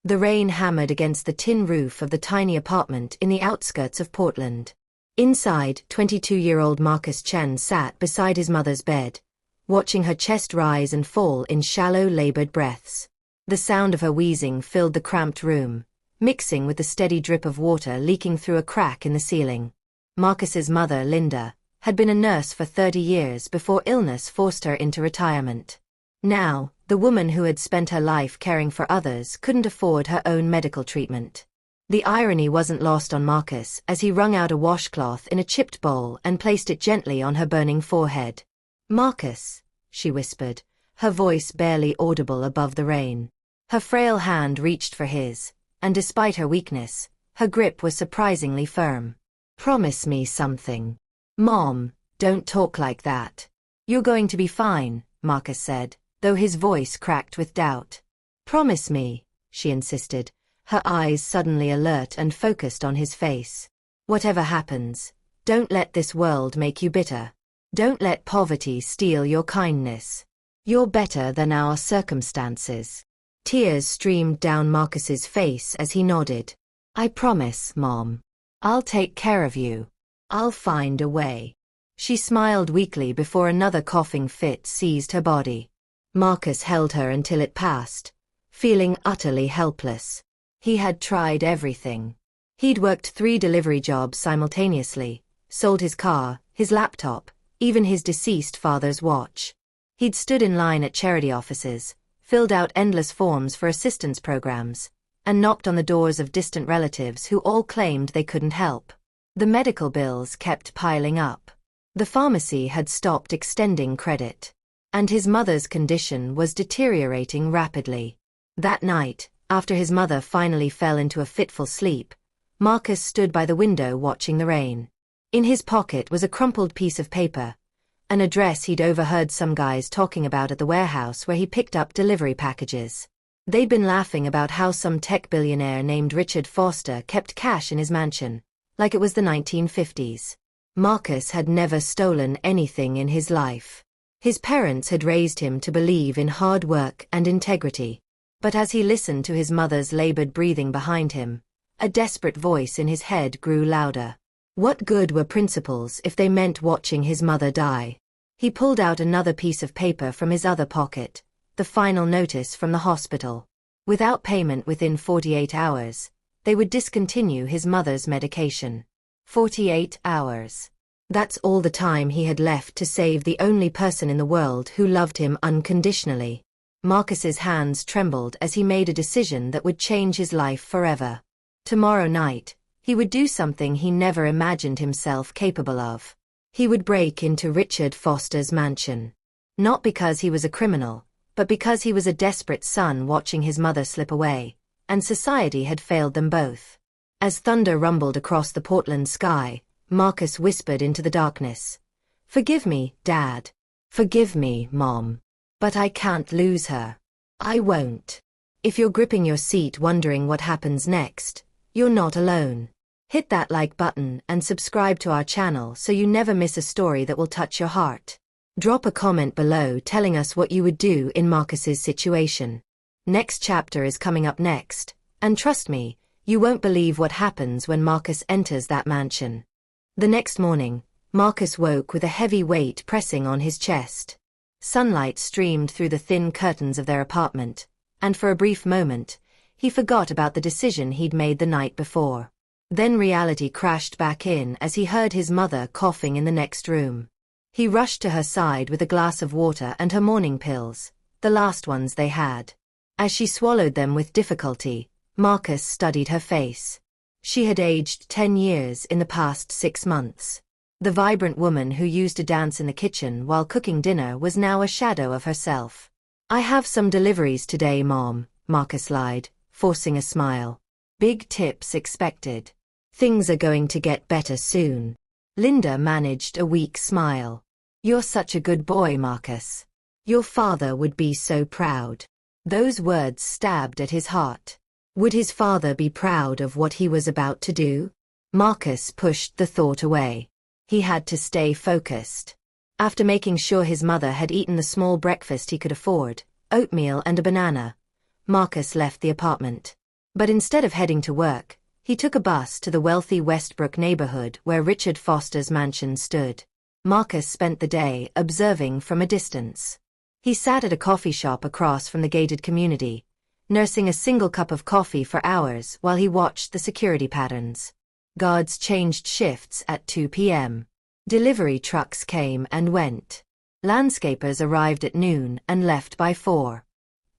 The rain hammered against the tin roof of the tiny apartment in the outskirts of Portland. Inside, 22-year-old Marcus Chen sat beside his mother's bed, watching her chest rise and fall in shallow, labored breaths. The sound of her wheezing filled the cramped room, mixing with the steady drip of water leaking through a crack in the ceiling. Marcus's mother, Linda, had been a nurse for 30 years before illness forced her into retirement. Now, the woman who had spent her life caring for others couldn't afford her own medical treatment. The irony wasn't lost on Marcus as he wrung out a washcloth in a chipped bowl and placed it gently on her burning forehead. "Marcus," she whispered, her voice barely audible above the rain. Her frail hand reached for his, and despite her weakness, her grip was surprisingly firm. "Promise me something." "Mom, don't talk like that." "You're going to be fine," Marcus said, though his voice cracked with doubt. "Promise me," she insisted, her eyes suddenly alert and focused on his face. "Whatever happens, don't let this world make you bitter. Don't let poverty steal your kindness. You're better than our circumstances." Tears streamed down Marcus's face as he nodded. "I promise, Mom. I'll take care of you. I'll find a way." She smiled weakly before another coughing fit seized her body. Marcus held her until it passed, feeling utterly helpless. He had tried everything. He'd worked 3 delivery jobs simultaneously, sold his car, his laptop, even his deceased father's watch. He'd stood in line at charity offices, filled out endless forms for assistance programs, and knocked on the doors of distant relatives who all claimed they couldn't help. The medical bills kept piling up. The pharmacy had stopped extending credit. And his mother's condition was deteriorating rapidly. That night, after his mother finally fell into a fitful sleep, Marcus stood by the window watching the rain. In his pocket was a crumpled piece of paper, an address he'd overheard some guys talking about at the warehouse where he picked up delivery packages. They'd been laughing about how some tech billionaire named Richard Foster kept cash in his mansion, like it was the 1950s. Marcus had never stolen anything in his life. His parents had raised him to believe in hard work and integrity. But as he listened to his mother's labored breathing behind him, a desperate voice in his head grew louder. What good were principles if they meant watching his mother die? He pulled out another piece of paper from his other pocket, the final notice from the hospital. Without payment within 48 hours, they would discontinue his mother's medication. 48 hours. That's all the time he had left to save the only person in the world who loved him unconditionally. Marcus's hands trembled as he made a decision that would change his life forever. Tomorrow night, he would do something he never imagined himself capable of. He would break into Richard Foster's mansion. Not because he was a criminal, but because he was a desperate son watching his mother slip away, and society had failed them both. As thunder rumbled across the Portland sky, Marcus whispered into the darkness. "Forgive me, Dad. Forgive me, Mom. But I can't lose her. I won't." If you're gripping your seat wondering what happens next, you're not alone. Hit that like button and subscribe to our channel so you never miss a story that will touch your heart. Drop a comment below telling us what you would do in Marcus's situation. Next chapter is coming up next, and trust me, you won't believe what happens when Marcus enters that mansion. The next morning, Marcus woke with a heavy weight pressing on his chest. Sunlight streamed through the thin curtains of their apartment, and for a brief moment, he forgot about the decision he'd made the night before. Then reality crashed back in as he heard his mother coughing in the next room. He rushed to her side with a glass of water and her morning pills, the last ones they had. As she swallowed them with difficulty, Marcus studied her face. She had aged 10 years in the past 6 months. The vibrant woman who used to dance in the kitchen while cooking dinner was now a shadow of herself. "I have some deliveries today, Mom," Marcus lied, forcing a smile. "Big tips expected. Things are going to get better soon." Linda managed a weak smile. "You're such a good boy, Marcus. Your father would be so proud." Those words stabbed at his heart. Would his father be proud of what he was about to do? Marcus pushed the thought away. He had to stay focused. After making sure his mother had eaten the small breakfast he could afford, oatmeal and a banana, Marcus left the apartment. But instead of heading to work, he took a bus to the wealthy Westbrook neighborhood where Richard Foster's mansion stood. Marcus spent the day observing from a distance. He sat at a coffee shop across from the gated community, nursing a single cup of coffee for hours while he watched the security patterns. Guards changed shifts at 2 p.m. Delivery trucks came and went. Landscapers arrived at noon and left by 4.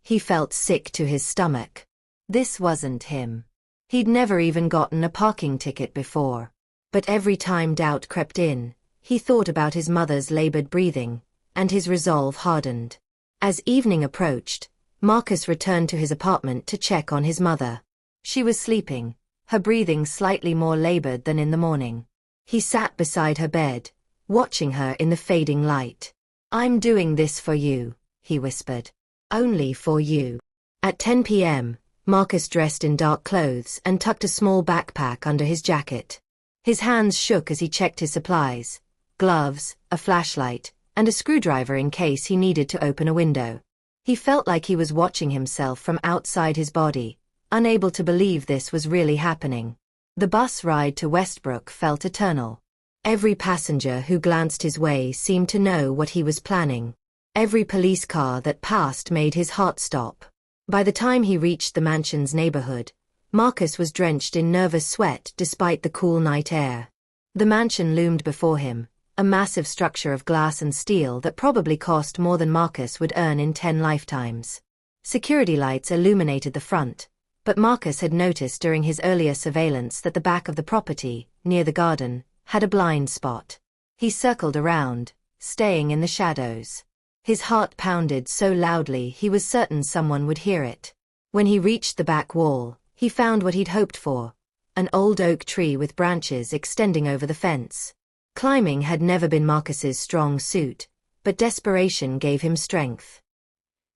He felt sick to his stomach. This wasn't him. He'd never even gotten a parking ticket before. But every time doubt crept in, he thought about his mother's labored breathing, and his resolve hardened. As evening approached, Marcus returned to his apartment to check on his mother. She was sleeping, her breathing slightly more labored than in the morning. He sat beside her bed, watching her in the fading light. "I'm doing this for you," he whispered. "Only for you." At 10 p.m., Marcus dressed in dark clothes and tucked a small backpack under his jacket. His hands shook as he checked his supplies: gloves, a flashlight, and a screwdriver in case he needed to open a window. He felt like he was watching himself from outside his body, unable to believe this was really happening. The bus ride to Westbrook felt eternal. Every passenger who glanced his way seemed to know what he was planning. Every police car that passed made his heart stop. By the time he reached the mansion's neighborhood, Marcus was drenched in nervous sweat despite the cool night air. The mansion loomed before him, a massive structure of glass and steel that probably cost more than Marcus would earn in 10 lifetimes. Security lights illuminated the front, but Marcus had noticed during his earlier surveillance that the back of the property, near the garden, had a blind spot. He circled around, staying in the shadows. His heart pounded so loudly he was certain someone would hear it. When he reached the back wall, he found what he'd hoped for: an old oak tree with branches extending over the fence. Climbing had never been Marcus's strong suit, but desperation gave him strength.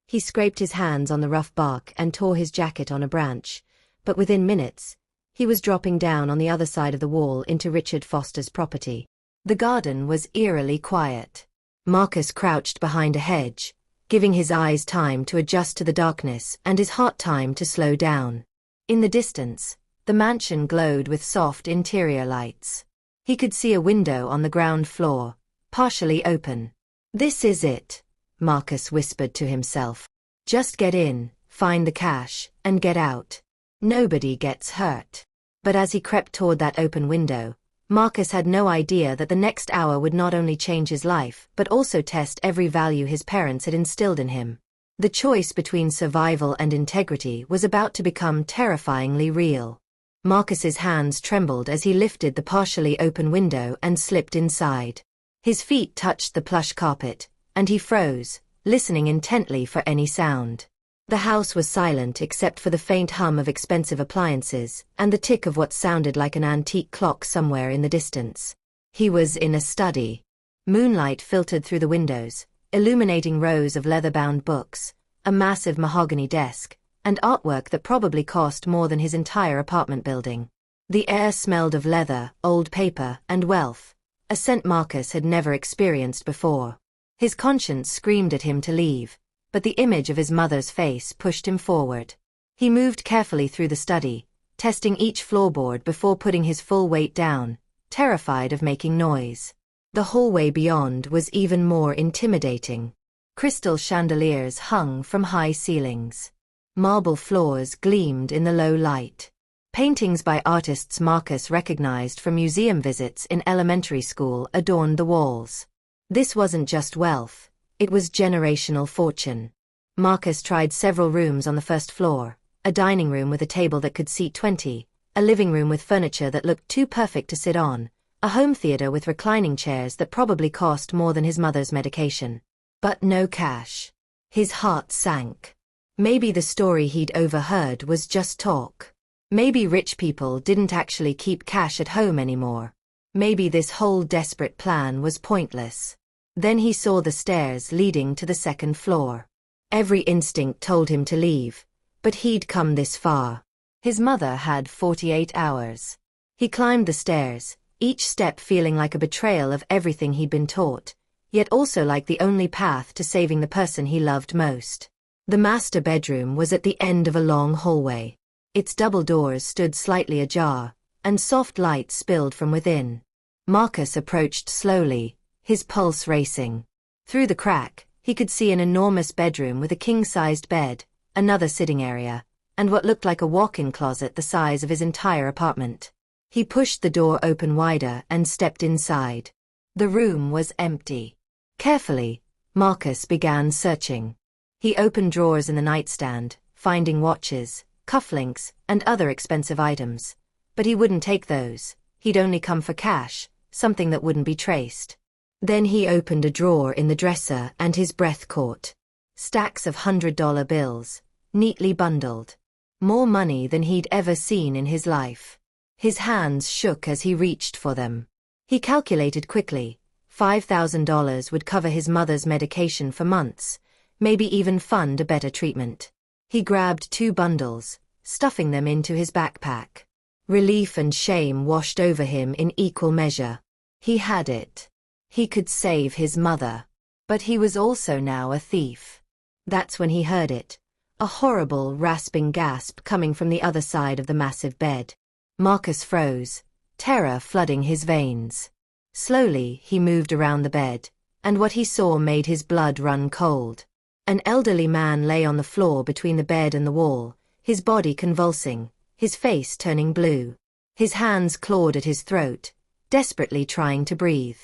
He scraped his hands on the rough bark and tore his jacket on a branch, but within minutes, he was dropping down on the other side of the wall into Richard Foster's property. The garden was eerily quiet. Marcus crouched behind a hedge, giving his eyes time to adjust to the darkness and his heart time to slow down. In the distance, the mansion glowed with soft interior lights. He could see a window on the ground floor, partially open. "This is it," Marcus whispered to himself. "Just get in, find the cash, and get out. Nobody gets hurt." But as he crept toward that open window, Marcus had no idea that the next hour would not only change his life but also test every value his parents had instilled in him. The choice between survival and integrity was about to become terrifyingly real. Marcus's hands trembled as he lifted the partially open window and slipped inside. His feet touched the plush carpet, and he froze, listening intently for any sound. The house was silent except for the faint hum of expensive appliances and the tick of what sounded like an antique clock somewhere in the distance. He was in a study. Moonlight filtered through the windows, illuminating rows of leather-bound books, a massive mahogany desk, and artwork that probably cost more than his entire apartment building. The air smelled of leather, old paper, and wealth, a scent Marcus had never experienced before. His conscience screamed at him to leave, but the image of his mother's face pushed him forward. He moved carefully through the study, testing each floorboard before putting his full weight down, terrified of making noise. The hallway beyond was even more intimidating. Crystal chandeliers hung from high ceilings. Marble floors gleamed in the low light. Paintings by artists Marcus recognized from museum visits in elementary school adorned the walls. This wasn't just wealth, it was generational fortune. Marcus tried several rooms on the first floor: a dining room with a table that could seat 20, a living room with furniture that looked too perfect to sit on, a home theater with reclining chairs that probably cost more than his mother's medication. But no cash. His heart sank. Maybe the story he'd overheard was just talk. Maybe rich people didn't actually keep cash at home anymore. Maybe this whole desperate plan was pointless. Then he saw the stairs leading to the second floor. Every instinct told him to leave, but he'd come this far. His mother had 48 hours. He climbed the stairs, each step feeling like a betrayal of everything he'd been taught, yet also like the only path to saving the person he loved most. The master bedroom was at the end of a long hallway. Its double doors stood slightly ajar, and soft light spilled from within. Marcus approached slowly, his pulse racing. Through the crack, he could see an enormous bedroom with a king-sized bed, another sitting area, and what looked like a walk-in closet the size of his entire apartment. He pushed the door open wider and stepped inside. The room was empty. Carefully, Marcus began searching. He opened drawers in the nightstand, finding watches, cufflinks, and other expensive items. But he wouldn't take those. He'd only come for cash, something that wouldn't be traced. Then he opened a drawer in the dresser and his breath caught. Stacks of $100 bills, neatly bundled. More money than he'd ever seen in his life. His hands shook as he reached for them. He calculated quickly. $5,000 would cover his mother's medication for months, maybe even fund a better treatment. He grabbed 2 bundles, stuffing them into his backpack. Relief and shame washed over him in equal measure. He had it. He could save his mother. But he was also now a thief. That's when he heard it. A horrible, rasping gasp coming from the other side of the massive bed. Marcus froze, terror flooding his veins. Slowly, he moved around the bed, and what he saw made his blood run cold. An elderly man lay on the floor between the bed and the wall, his body convulsing, his face turning blue. His hands clawed at his throat, desperately trying to breathe.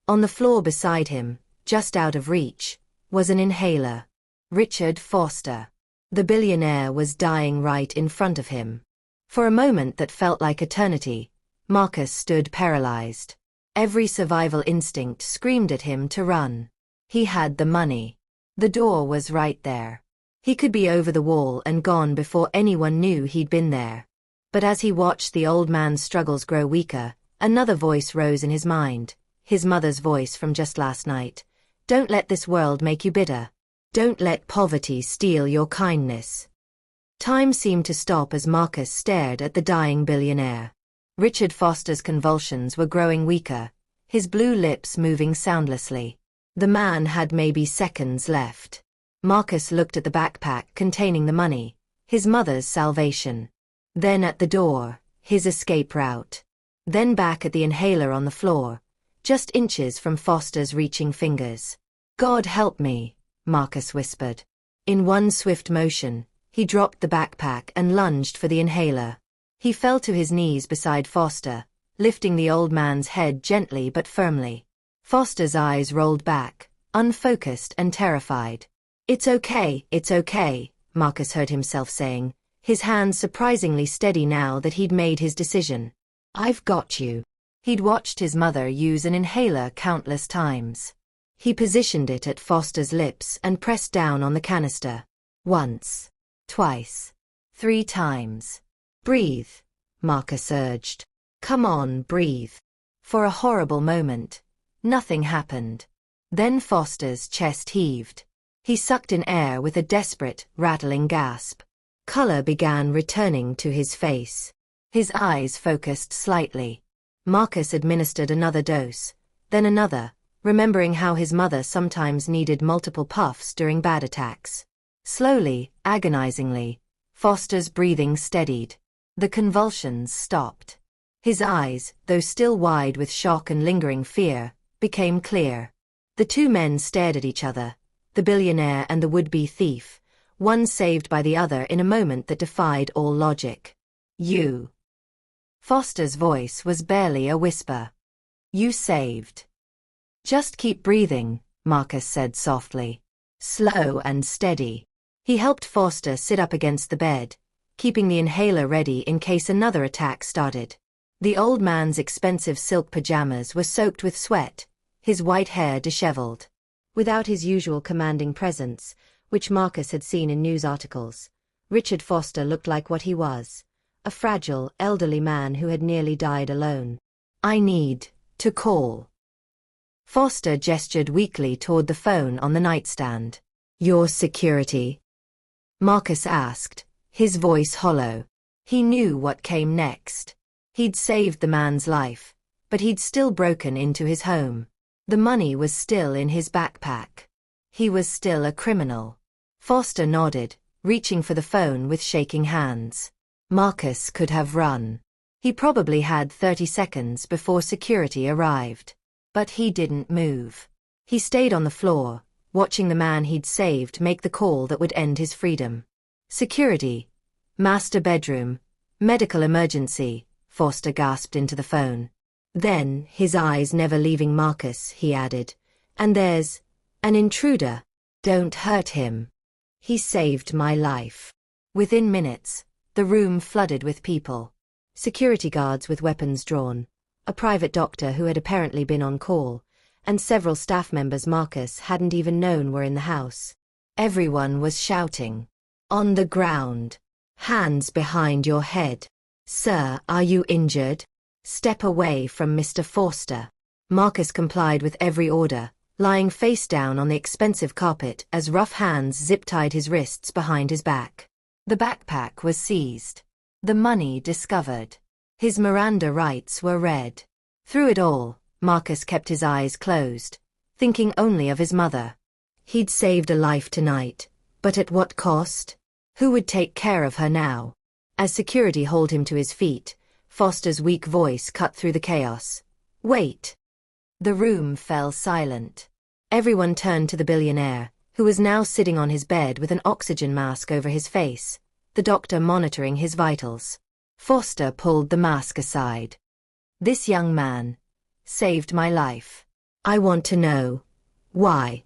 On the floor beside him, just out of reach, was an inhaler. Richard Foster. The billionaire was dying right in front of him. For a moment that felt like eternity, Marcus stood paralyzed. Every survival instinct screamed at him to run. He had the money. The door was right there. He could be over the wall and gone before anyone knew he'd been there. But as he watched the old man's struggles grow weaker, another voice rose in his mind, his mother's voice from just last night. Don't let this world make you bitter. Don't let poverty steal your kindness. Time seemed to stop as Marcus stared at the dying billionaire. Richard Foster's convulsions were growing weaker, his blue lips moving soundlessly. The man had maybe seconds left. Marcus looked at the backpack containing the money, his mother's salvation. Then at the door, his escape route. Then back at the inhaler on the floor, just inches from Foster's reaching fingers. God help me, Marcus whispered. In one swift motion, he dropped the backpack and lunged for the inhaler. He fell to his knees beside Foster, lifting the old man's head gently but firmly. Foster's eyes rolled back, unfocused and terrified. It's okay, Marcus heard himself saying, his hands surprisingly steady now that he'd made his decision. I've got you. He'd watched his mother use an inhaler countless times. He positioned it at Foster's lips and pressed down on the canister. Once. Twice. 3 times. Breathe, Marcus urged. Come on, breathe. For a horrible moment, nothing happened. Then Foster's chest heaved. He sucked in air with a desperate, rattling gasp. Color began returning to his face. His eyes focused slightly. Marcus administered another dose, then another, remembering how his mother sometimes needed multiple puffs during bad attacks. Slowly, agonizingly, Foster's breathing steadied. The convulsions stopped. His eyes, though still wide with shock and lingering fear, became clear. The 2 men stared at each other, the billionaire and the would-be thief, one saved by the other in a moment that defied all logic. You. Foster's voice was barely a whisper. You saved. Just keep breathing, Marcus said softly. Slow and steady. He helped Foster sit up against the bed, keeping the inhaler ready in case another attack started. The old man's expensive silk pajamas were soaked with sweat, his white hair disheveled. Without his usual commanding presence, which Marcus had seen in news articles, Richard Foster looked like what he was, a fragile, elderly man who had nearly died alone. I need to call. Foster gestured weakly toward the phone on the nightstand. Your security? Marcus asked, his voice hollow. He knew what came next. He'd saved the man's life, but he'd still broken into his home. The money was still in his backpack. He was still a criminal. Foster nodded, reaching for the phone with shaking hands. Marcus could have run. He probably had 30 seconds before security arrived. But he didn't move. He stayed on the floor, watching the man he'd saved make the call that would end his freedom. Security. Master bedroom. Medical emergency, Foster gasped into the phone. Then, his eyes never leaving Marcus, he added. And there's an intruder. Don't hurt him. He saved my life. Within minutes, the room flooded with people. Security guards with weapons drawn, a private doctor who had apparently been on call, and several staff members Marcus hadn't even known were in the house. Everyone was shouting. On the ground. Hands behind your head. Sir, are you injured? Step away from Mr. Forster. Marcus complied with every order, lying face down on the expensive carpet as rough hands zip-tied his wrists behind his back. The backpack was seized. The money discovered. His Miranda rights were read. Through it all, Marcus kept his eyes closed, thinking only of his mother. He'd saved a life tonight, but at what cost? Who would take care of her now? As security hauled him to his feet, Foster's weak voice cut through the chaos. Wait. The room fell silent. Everyone turned to the billionaire, who was now sitting on his bed with an oxygen mask over his face, the doctor monitoring his vitals. Foster pulled the mask aside. This young man saved my life. I want to know why.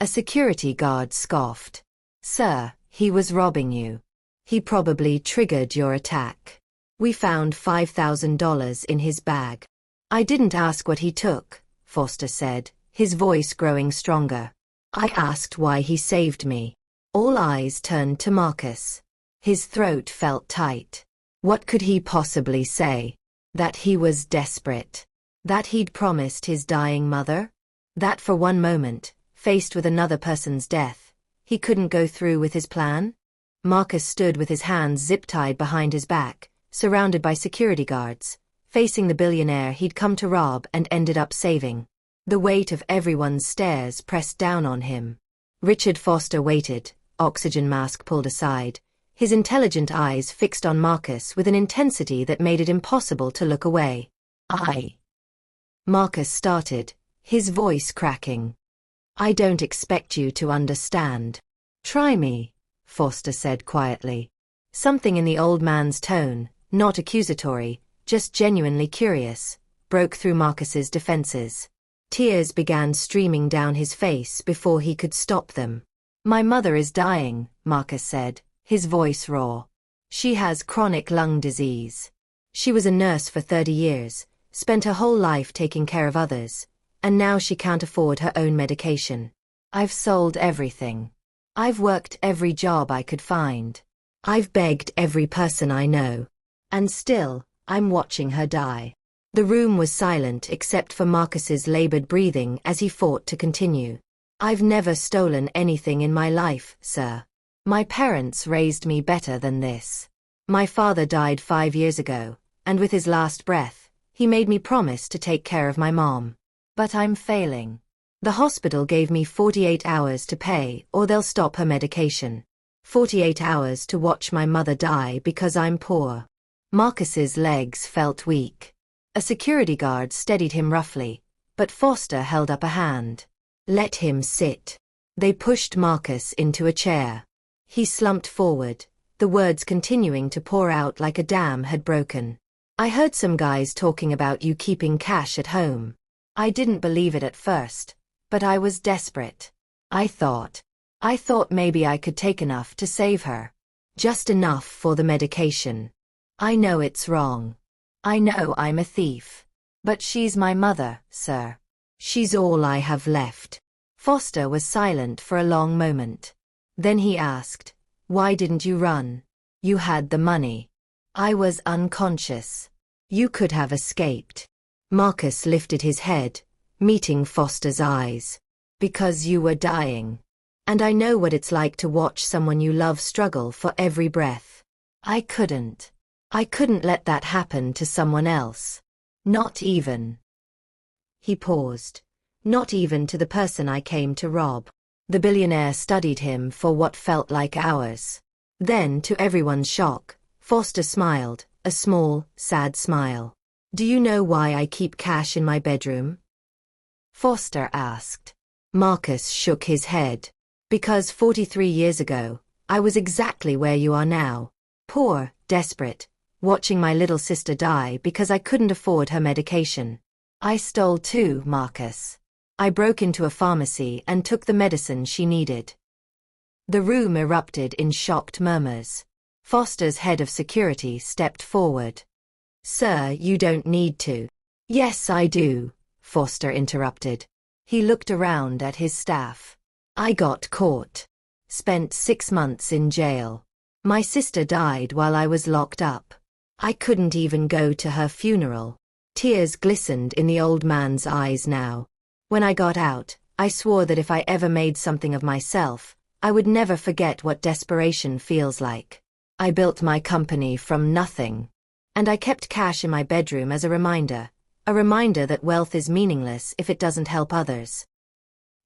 A security guard scoffed. Sir, he was robbing you. He probably triggered your attack. We found $5,000 in his bag. I didn't ask what he took, Foster said, his voice growing stronger. I asked why he saved me. All eyes turned to Marcus. His throat felt tight. What could he possibly say? That he was desperate? That he'd promised his dying mother? That for one moment, faced with another person's death, he couldn't go through with his plan? Marcus stood with his hands zip-tied behind his back, surrounded by security guards, facing the billionaire he'd come to rob and ended up saving. The weight of everyone's stares pressed down on him. Richard Foster waited, oxygen mask pulled aside, his intelligent eyes fixed on Marcus with an intensity that made it impossible to look away. Marcus started, his voice cracking. I don't expect you to understand. Try me, Foster said quietly. Something in the old man's tone, not accusatory, just genuinely curious, broke through Marcus's defenses. Tears began streaming down his face before he could stop them. My mother is dying, Marcus said, his voice raw. She has chronic lung disease. She was a nurse for 30 years, spent her whole life taking care of others, and now she can't afford her own medication. I've sold everything. I've worked every job I could find. I've begged every person I know. And still, I'm watching her die. The room was silent except for Marcus's labored breathing as he fought to continue. I've never stolen anything in my life, sir. My parents raised me better than this. My father died 5 years ago, and with his last breath, he made me promise to take care of my mom. But I'm failing. The hospital gave me 48 hours to pay or they'll stop her medication. 48 hours to watch my mother die because I'm poor. Marcus's legs felt weak. A security guard steadied him roughly, but Foster held up a hand. Let him sit. They pushed Marcus into a chair. He slumped forward, the words continuing to pour out like a dam had broken. I heard some guys talking about you keeping cash at home. I didn't believe it at first, but I was desperate. I thought maybe I could take enough to save her. Just enough for the medication. I know it's wrong. I know I'm a thief. But she's my mother, sir. She's all I have left. Foster was silent for a long moment. Then he asked, why didn't you run? You had the money. I was unconscious. You could have escaped. Marcus lifted his head, meeting Foster's eyes. Because you were dying. And I know what it's like to watch someone you love struggle for every breath. I couldn't let that happen to someone else. Not even. He paused. Not even to the person I came to rob. The billionaire studied him for what felt like hours. Then, to everyone's shock, Foster smiled, a small, sad smile. Do you know why I keep cash in my bedroom? Foster asked. Marcus shook his head. Because 43 years ago, I was exactly where you are now. Poor, desperate, watching my little sister die because I couldn't afford her medication. I stole too, Marcus. I broke into a pharmacy and took the medicine she needed. The room erupted in shocked murmurs. Foster's head of security stepped forward. Sir, you don't need to. Yes, I do, Foster interrupted. He looked around at his staff. I got caught. Spent 6 months in jail. My sister died while I was locked up. I couldn't even go to her funeral. Tears glistened in the old man's eyes now. When I got out, I swore that if I ever made something of myself, I would never forget what desperation feels like. I built my company from nothing. And I kept cash in my bedroom as a reminder that wealth is meaningless if it doesn't help others.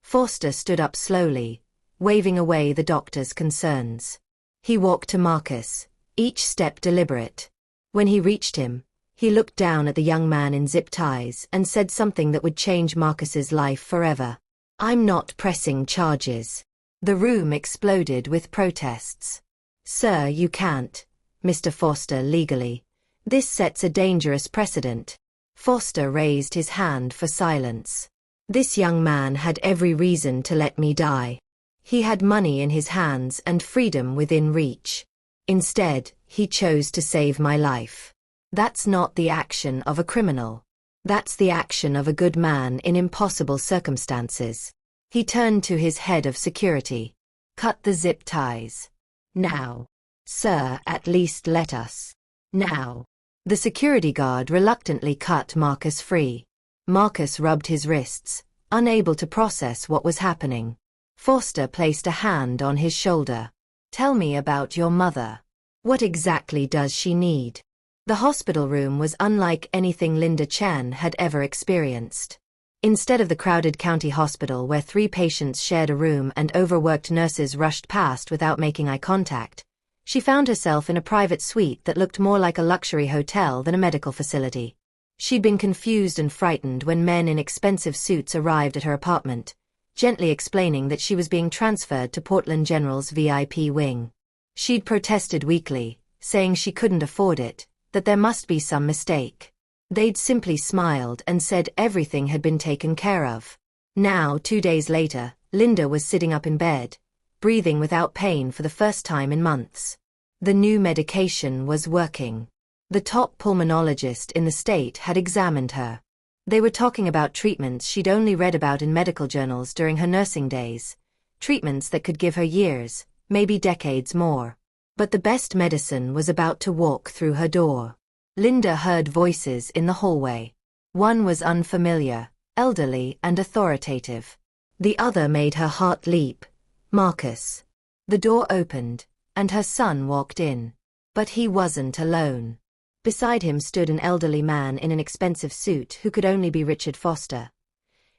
Foster stood up slowly, waving away the doctor's concerns. He walked to Marcus, each step deliberate. When he reached him, he looked down at the young man in zip ties and said something that would change Marcus's life forever. I'm not pressing charges. The room exploded with protests. Sir, you can't, Mr. Foster, legally. This sets a dangerous precedent. Foster raised his hand for silence. This young man had every reason to let me die. He had money in his hands and freedom within reach. Instead, he chose to save my life. That's not the action of a criminal. That's the action of a good man in impossible circumstances. He turned to his head of security. Cut the zip ties. Now. Sir, at least let us. Now. The security guard reluctantly cut Marcus free. Marcus rubbed his wrists, unable to process what was happening. Foster placed a hand on his shoulder. Tell me about your mother. What exactly does she need? The hospital room was unlike anything Linda Chen had ever experienced. Instead of the crowded county hospital where 3 patients shared a room and overworked nurses rushed past without making eye contact, she found herself in a private suite that looked more like a luxury hotel than a medical facility. She'd been confused and frightened when men in expensive suits arrived at her apartment, gently explaining that she was being transferred to Portland General's VIP wing. She'd protested weakly, saying she couldn't afford it, that there must be some mistake. They'd simply smiled and said everything had been taken care of. Now, 2 days later, Linda was sitting up in bed, breathing without pain for the first time in months. The new medication was working. The top pulmonologist in the state had examined her. They were talking about treatments she'd only read about in medical journals during her nursing days. Treatments that could give her years, maybe decades more. But the best medicine was about to walk through her door. Linda heard voices in the hallway. One was unfamiliar, elderly and authoritative. The other made her heart leap. Marcus. The door opened, and her son walked in. But he wasn't alone. Beside him stood an elderly man in an expensive suit who could only be Richard Foster.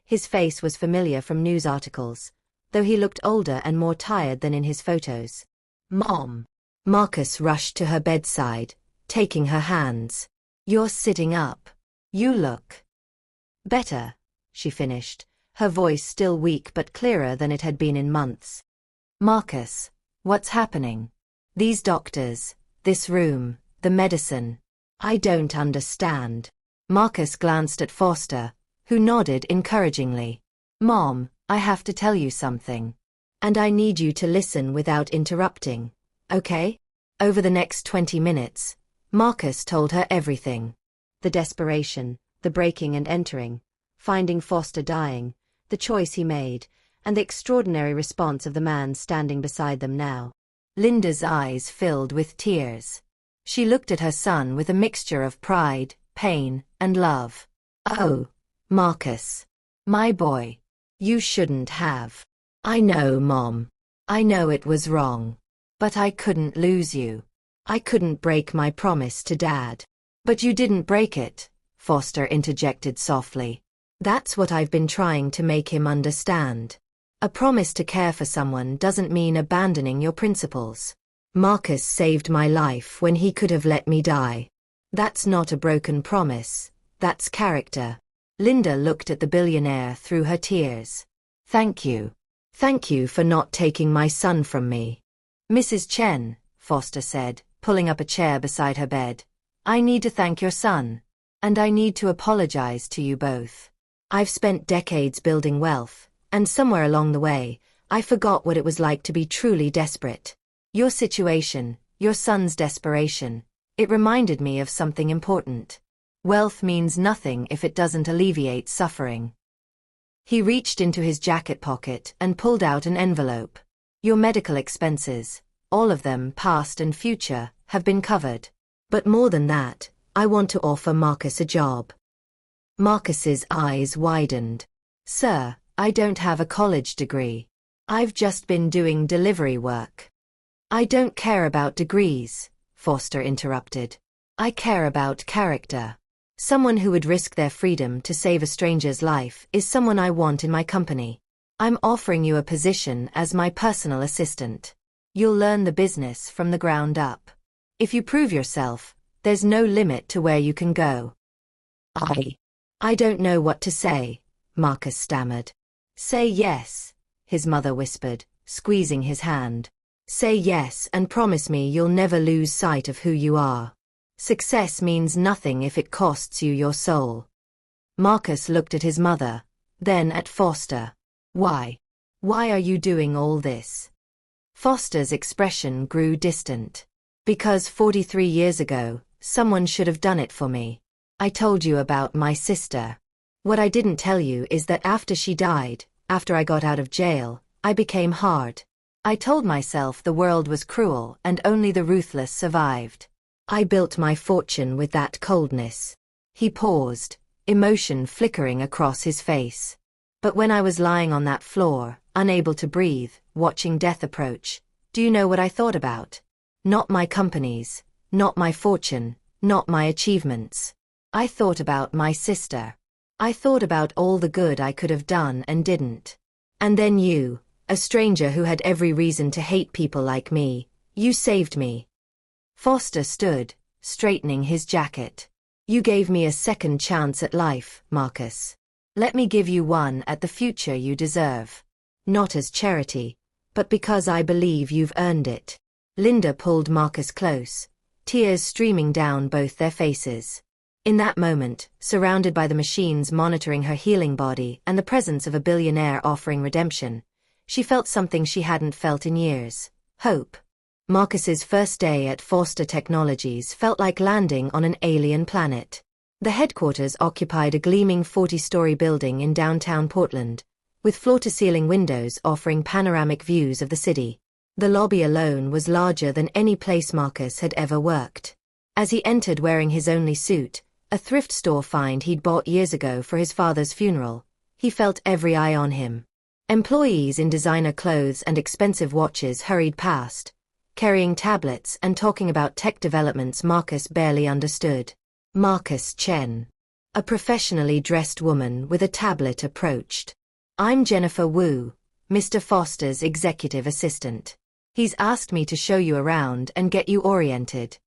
His face was familiar from news articles, though he looked older and more tired than in his photos. Mom. Marcus rushed to her bedside, taking her hands. You're sitting up. You look better, she finished, her voice still weak but clearer than it had been in months. Marcus, what's happening? These doctors, this room, the medicine. I don't understand. Marcus glanced at Foster, who nodded encouragingly. Mom, I have to tell you something. And I need you to listen without interrupting, okay? Over the next 20 minutes, Marcus told her everything. The desperation, the breaking and entering, finding Foster dying, the choice he made, and the extraordinary response of the man standing beside them now. Linda's eyes filled with tears. She looked at her son with a mixture of pride, pain, and love. Oh, Marcus. My boy. You shouldn't have. I know, Mom. I know it was wrong. But I couldn't lose you. I couldn't break my promise to Dad. But you didn't break it, Foster interjected softly. That's what I've been trying to make him understand. A promise to care for someone doesn't mean abandoning your principles. Marcus saved my life when he could have let me die. That's not a broken promise, that's character. Linda looked at the billionaire through her tears. Thank you. Thank you for not taking my son from me. Mrs. Chen, Foster said, pulling up a chair beside her bed. I need to thank your son. And I need to apologize to you both. I've spent decades building wealth, and somewhere along the way, I forgot what it was like to be truly desperate. Your situation, your son's desperation, it reminded me of something important. Wealth means nothing if it doesn't alleviate suffering. He reached into his jacket pocket and pulled out an envelope. Your medical expenses, all of them, past and future, have been covered. But more than that, I want to offer Marcus a job. Marcus's eyes widened. Sir, I don't have a college degree. I've just been doing delivery work. I don't care about degrees, Foster interrupted. I care about character. Someone who would risk their freedom to save a stranger's life is someone I want in my company. I'm offering you a position as my personal assistant. You'll learn the business from the ground up. If you prove yourself, there's no limit to where you can go. I don't know what to say, Marcus stammered. Say yes, his mother whispered, squeezing his hand. Say yes and promise me you'll never lose sight of who you are. Success means nothing if it costs you your soul. Marcus looked at his mother, then at Foster. Why? Why are you doing all this? Foster's expression grew distant. Because 43 years ago, someone should have done it for me. I told you about my sister. What I didn't tell you is that after she died, after I got out of jail, I became hard. I told myself the world was cruel and only the ruthless survived. I built my fortune with that coldness. He paused, emotion flickering across his face. But when I was lying on that floor, unable to breathe, watching death approach, do you know what I thought about? Not my companies, not my fortune, not my achievements. I thought about my sister. I thought about all the good I could have done and didn't. And then you, a stranger who had every reason to hate people like me, you saved me. Foster stood, straightening his jacket. You gave me a second chance at life, Marcus. Let me give you one at the future you deserve. Not as charity, but because I believe you've earned it. Linda pulled Marcus close, tears streaming down both their faces. In that moment, surrounded by the machines monitoring her healing body and the presence of a billionaire offering redemption, she felt something she hadn't felt in years: hope. Marcus's first day at Foster Technologies felt like landing on an alien planet. The headquarters occupied a gleaming 40-story building in downtown Portland, with floor-to-ceiling windows offering panoramic views of the city. The lobby alone was larger than any place Marcus had ever worked. As he entered wearing his only suit, a thrift store find he'd bought years ago for his father's funeral, he felt every eye on him. Employees in designer clothes and expensive watches hurried past, carrying tablets and talking about tech developments Marcus barely understood. Marcus Chen. A professionally dressed woman with a tablet approached. I'm Jennifer Wu, Mr. Foster's executive assistant. He's asked me to show you around and get you oriented.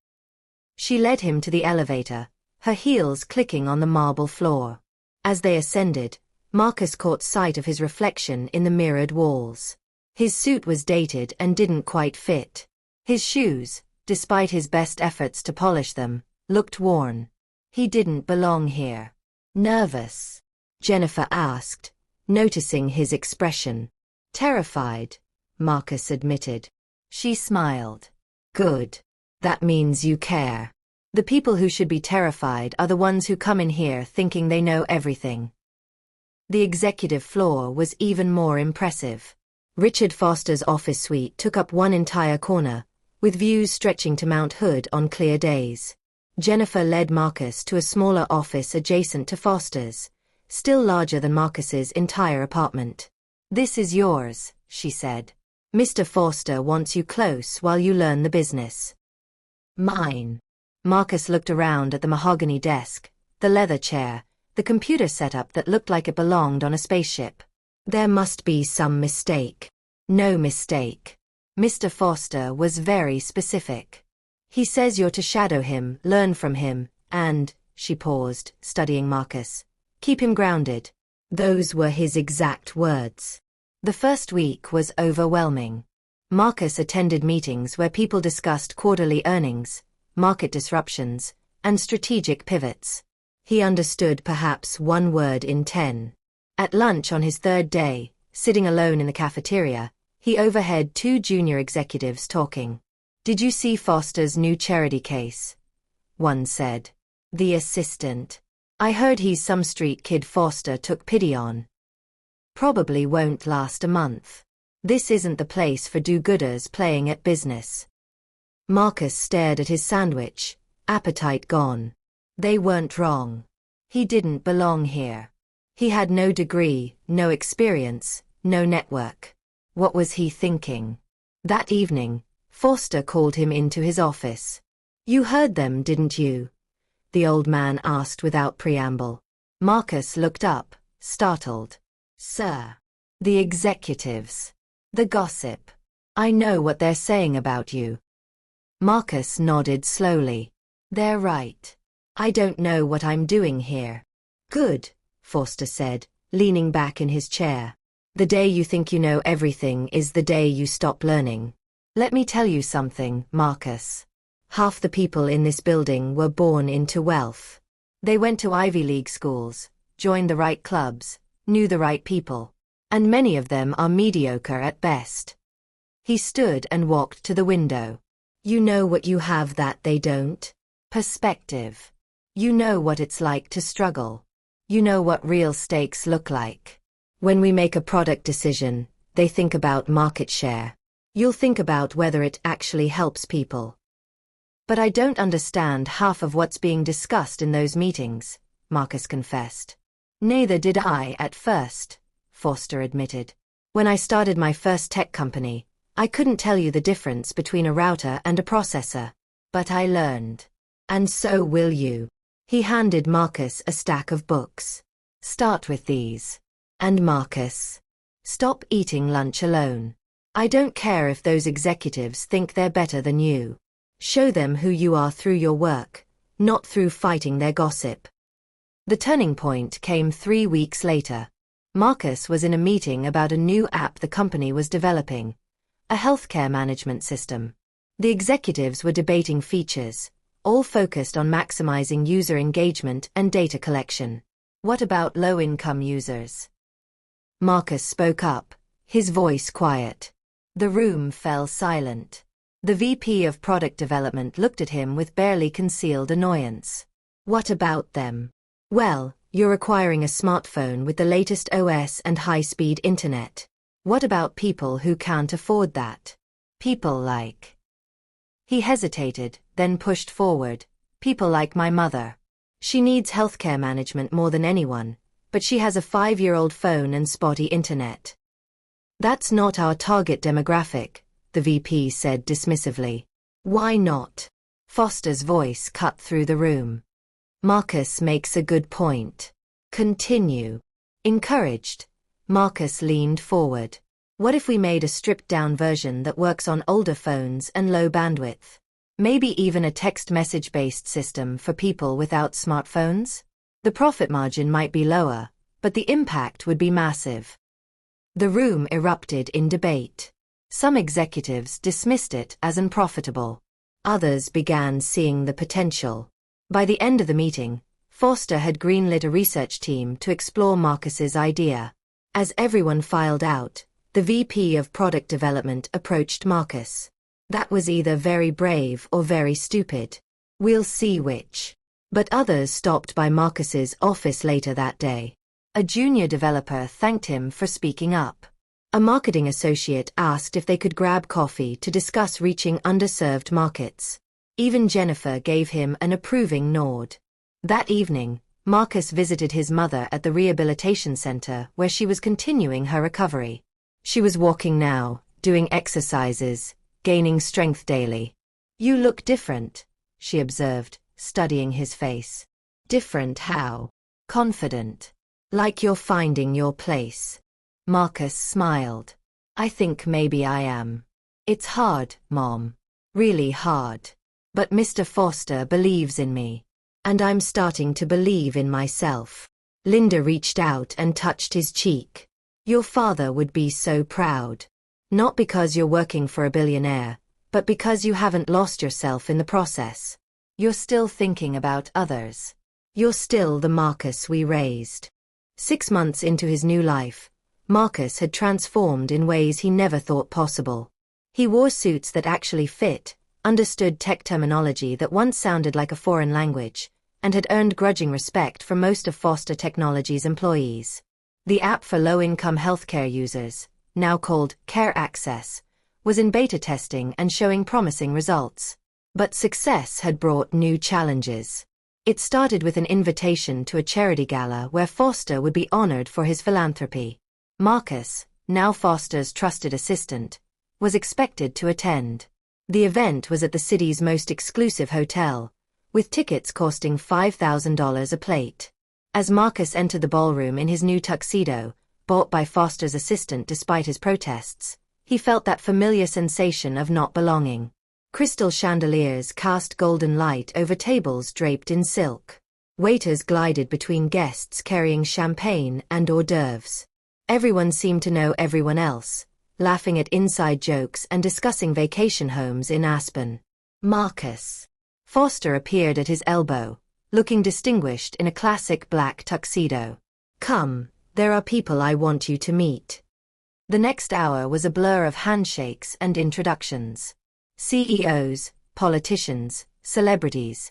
She led him to the elevator, her heels clicking on the marble floor. As they ascended, Marcus caught sight of his reflection in the mirrored walls. His suit was dated and didn't quite fit. His shoes, despite his best efforts to polish them, looked worn. He didn't belong here. Nervous? Jennifer asked, noticing his expression. Terrified, Marcus admitted. She smiled. Good. That means you care. The people who should be terrified are the ones who come in here thinking they know everything. The executive floor was even more impressive. Richard Foster's office suite took up one entire corner, with views stretching to Mount Hood on clear days. Jennifer led Marcus to a smaller office adjacent to Foster's, still larger than Marcus's entire apartment. This is yours, she said. Mr. Foster wants you close while you learn the business. Mine. Marcus looked around at the mahogany desk, the leather chair, the computer setup that looked like it belonged on a spaceship. There must be some mistake. No mistake. Mr. Foster was very specific. He says you're to shadow him, learn from him, and, she paused, studying Marcus, keep him grounded. Those were his exact words. The first week was overwhelming. Marcus attended meetings where people discussed quarterly earnings, market disruptions, and strategic pivots. He understood perhaps one word in 10. At lunch on his third day, sitting alone in the cafeteria, he overheard two junior executives talking. "Did you see Foster's new charity case?" one said. "The assistant. I heard he's some street kid Foster took pity on. Probably won't last a month. This isn't the place for do-gooders playing at business." Marcus stared at his sandwich, appetite gone. They weren't wrong. He didn't belong here. He had no degree, no experience, no network. What was he thinking? That evening, Foster called him into his office. "You heard them, didn't you?" the old man asked without preamble. Marcus looked up, startled. "Sir. The executives. The gossip. I know what they're saying about you." Marcus nodded slowly. "They're right. I don't know what I'm doing here." "Good," Foster said, leaning back in his chair. "The day you think you know everything is the day you stop learning. Let me tell you something, Marcus. Half the people in this building were born into wealth. They went to Ivy League schools, joined the right clubs, knew the right people, and many of them are mediocre at best." He stood and walked to the window. "You know what you have that they don't? Perspective. You know what it's like to struggle. You know what real stakes look like. When we make a product decision, they think about market share. You'll think about whether it actually helps people." "But I don't understand half of what's being discussed in those meetings," Marcus confessed. "Neither did I at first," Foster admitted. "When I started my first tech company, I couldn't tell you the difference between a router and a processor. But I learned. And so will you." He handed Marcus a stack of books. "Start with these. And Marcus, stop eating lunch alone. I don't care if those executives think they're better than you. Show them who you are through your work, not through fighting their gossip." The turning point came 3 weeks later. Marcus was in a meeting about a new app the company was developing, a healthcare management system. The executives were debating features, all focused on maximizing user engagement and data collection. "What about low-income users?" Marcus spoke up, his voice quiet. The room fell silent. The VP of Product Development looked at him with barely concealed annoyance. "What about them?" "Well, you're acquiring a smartphone with the latest OS and high-speed internet. What about people who can't afford that? People like..." He hesitated, then pushed forward. "People like my mother. She needs healthcare management more than anyone, but she has a 5-year-old phone and spotty internet." "That's not our target demographic," the VP said dismissively. "Why not?" Foster's voice cut through the room. "Marcus makes a good point. Continue." Encouraged, Marcus leaned forward. "What if we made a stripped-down version that works on older phones and low bandwidth? Maybe even a text message-based system for people without smartphones? The profit margin might be lower, but the impact would be massive." The room erupted in debate. Some executives dismissed it as unprofitable. Others began seeing the potential. By the end of the meeting, Foster had greenlit a research team to explore Marcus's idea. As everyone filed out, the VP of Product Development approached Marcus. "That was either very brave or very stupid. We'll see which." But others stopped by Marcus's office later that day. A junior developer thanked him for speaking up. A marketing associate asked if they could grab coffee to discuss reaching underserved markets. Even Jennifer gave him an approving nod. That evening, Marcus visited his mother at the rehabilitation center where she was continuing her recovery. She was walking now, doing exercises, gaining strength daily. "You look different," she observed, studying his face. "Different how?" "Confident. Like you're finding your place." Marcus smiled. "I think maybe I am. It's hard, Mom. Really hard. But Mr. Foster believes in me. And I'm starting to believe in myself. Linda reached out and touched his cheek. Your father would be so proud. Not because you're working for a billionaire, but because you haven't lost yourself in the process. You're still thinking about others. You're still the Marcus we raised. 6 months into his new life, Marcus had transformed in ways he never thought possible. He wore suits that actually fit, understood tech terminology that once sounded like a foreign language, and had earned grudging respect from most of Foster Technologies' employees. The app for low-income healthcare users, now called Care Access, was in beta testing and showing promising results. But success had brought new challenges. It started with an invitation to a charity gala where Foster would be honored for his philanthropy. Marcus, now Foster's trusted assistant, was expected to attend. The event was at the city's most exclusive hotel, with tickets costing $5,000 a plate. As Marcus entered the ballroom in his new tuxedo, bought by Foster's assistant despite his protests, he felt that familiar sensation of not belonging. Crystal chandeliers cast golden light over tables draped in silk. Waiters glided between guests carrying champagne and hors d'oeuvres. Everyone seemed to know everyone else, laughing at inside jokes and discussing vacation homes in Aspen. Marcus Foster appeared at his elbow, looking distinguished in a classic black tuxedo. Come, there are people I want you to meet. The next hour was a blur of handshakes and introductions. CEOs, politicians, celebrities,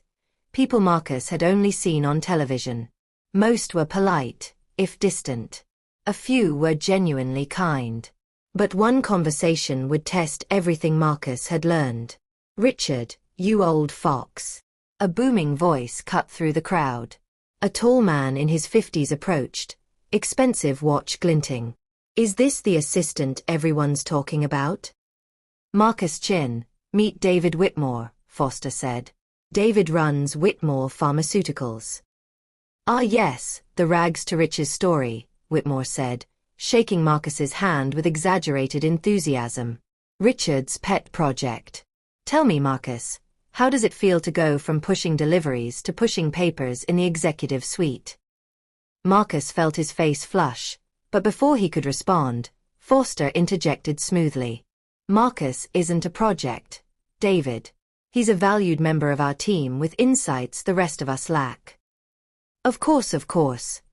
people Marcus had only seen on television. Most were polite, if distant. A few were genuinely kind. But one conversation would test everything Marcus had learned. Richard, you old fox. A booming voice cut through the crowd. A tall man in his 50s approached, expensive watch glinting. Is this the assistant everyone's talking about? Marcus Chin, meet David Whitmore, Foster said. David runs Whitmore Pharmaceuticals. Ah yes, the rags to riches story, Whitmore said, shaking Marcus's hand with exaggerated enthusiasm. Richard's pet project. Tell me, Marcus, how does it feel to go from pushing deliveries to pushing papers in the executive suite? Marcus felt his face flush, but before he could respond, Foster interjected smoothly. Marcus isn't a project, David. He's a valued member of our team with insights the rest of us lack. Of course,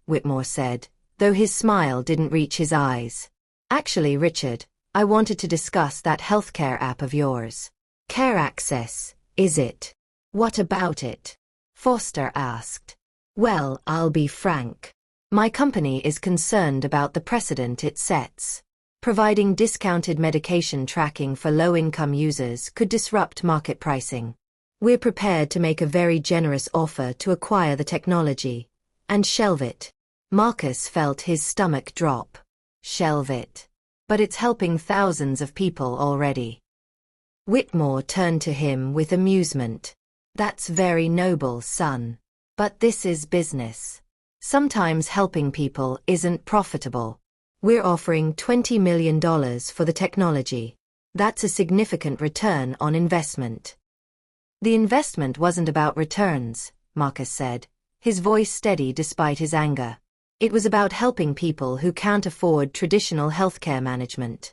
Whitmore said, though his smile didn't reach his eyes. Actually, Richard, I wanted to discuss that healthcare app of yours. Care Access, is it? What about it? Foster asked. Well, I'll be frank. My company is concerned about the precedent it sets. Providing discounted medication tracking for low-income users could disrupt market pricing. We're prepared to make a very generous offer to acquire the technology and shelve it. Marcus felt his stomach drop. Shelve it. But it's helping thousands of people already. Whitmore turned to him with amusement. That's very noble, son. But this is business. Sometimes helping people isn't profitable. We're offering $20 million for the technology. That's a significant return on investment. The investment wasn't about returns, Marcus said, his voice steady despite his anger. It was about helping people who can't afford traditional healthcare management.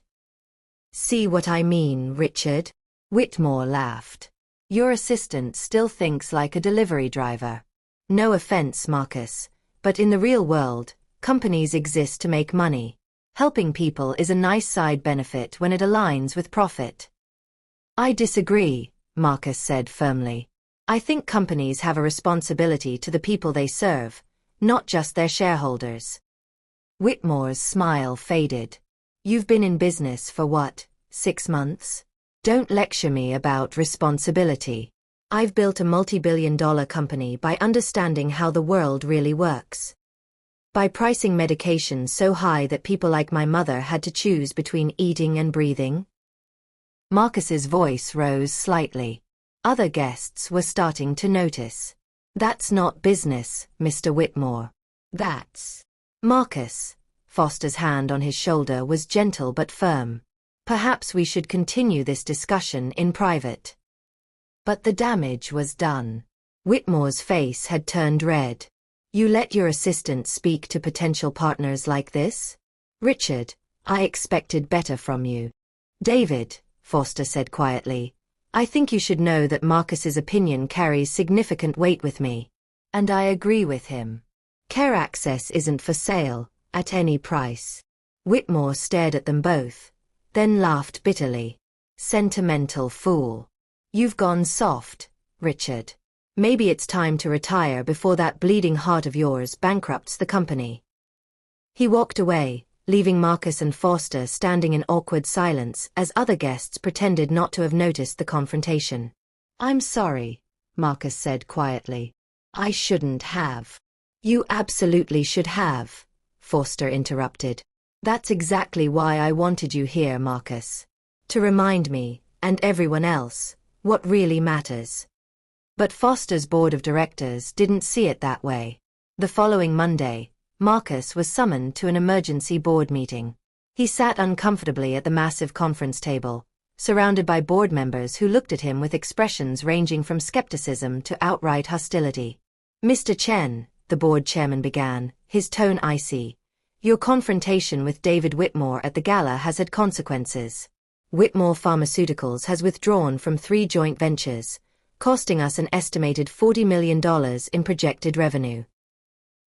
See what I mean, Richard? Whitmore laughed. Your assistant still thinks like a delivery driver. No offense, Marcus, but in the real world, companies exist to make money. Helping people is a nice side benefit when it aligns with profit. I disagree, Marcus said firmly. I think companies have a responsibility to the people they serve, not just their shareholders. Whitmore's smile faded. You've been in business for what, 6 months? Don't lecture me about responsibility. I've built a multi-billion-dollar company by understanding how the world really works. By pricing medication so high that people like my mother had to choose between eating and breathing. Marcus's voice rose slightly. Other guests were starting to notice. That's not business, Mr. Whitmore. That's... Marcus. Foster's hand on his shoulder was gentle but firm. Perhaps we should continue this discussion in private. But the damage was done. Whitmore's face had turned red. You let your assistant speak to potential partners like this? Richard, I expected better from you. David, Foster said quietly, I think you should know that Marcus's opinion carries significant weight with me. And I agree with him. Care Access isn't for sale, at any price. Whitmore stared at them both, then laughed bitterly. Sentimental fool. You've gone soft, Richard. Maybe it's time to retire before that bleeding heart of yours bankrupts the company. He walked away, leaving Marcus and Foster standing in awkward silence as other guests pretended not to have noticed the confrontation. I'm sorry, Marcus said quietly. I shouldn't have. You absolutely should have, Foster interrupted. That's exactly why I wanted you here, Marcus. To remind me, and everyone else, what really matters. But Foster's board of directors didn't see it that way. The following Monday, Marcus was summoned to an emergency board meeting. He sat uncomfortably at the massive conference table, surrounded by board members who looked at him with expressions ranging from skepticism to outright hostility. Mr. Chen, the board chairman began, his tone icy. Your confrontation with David Whitmore at the gala has had consequences. Whitmore Pharmaceuticals has withdrawn from 3 joint ventures, costing us an estimated $40 million in projected revenue.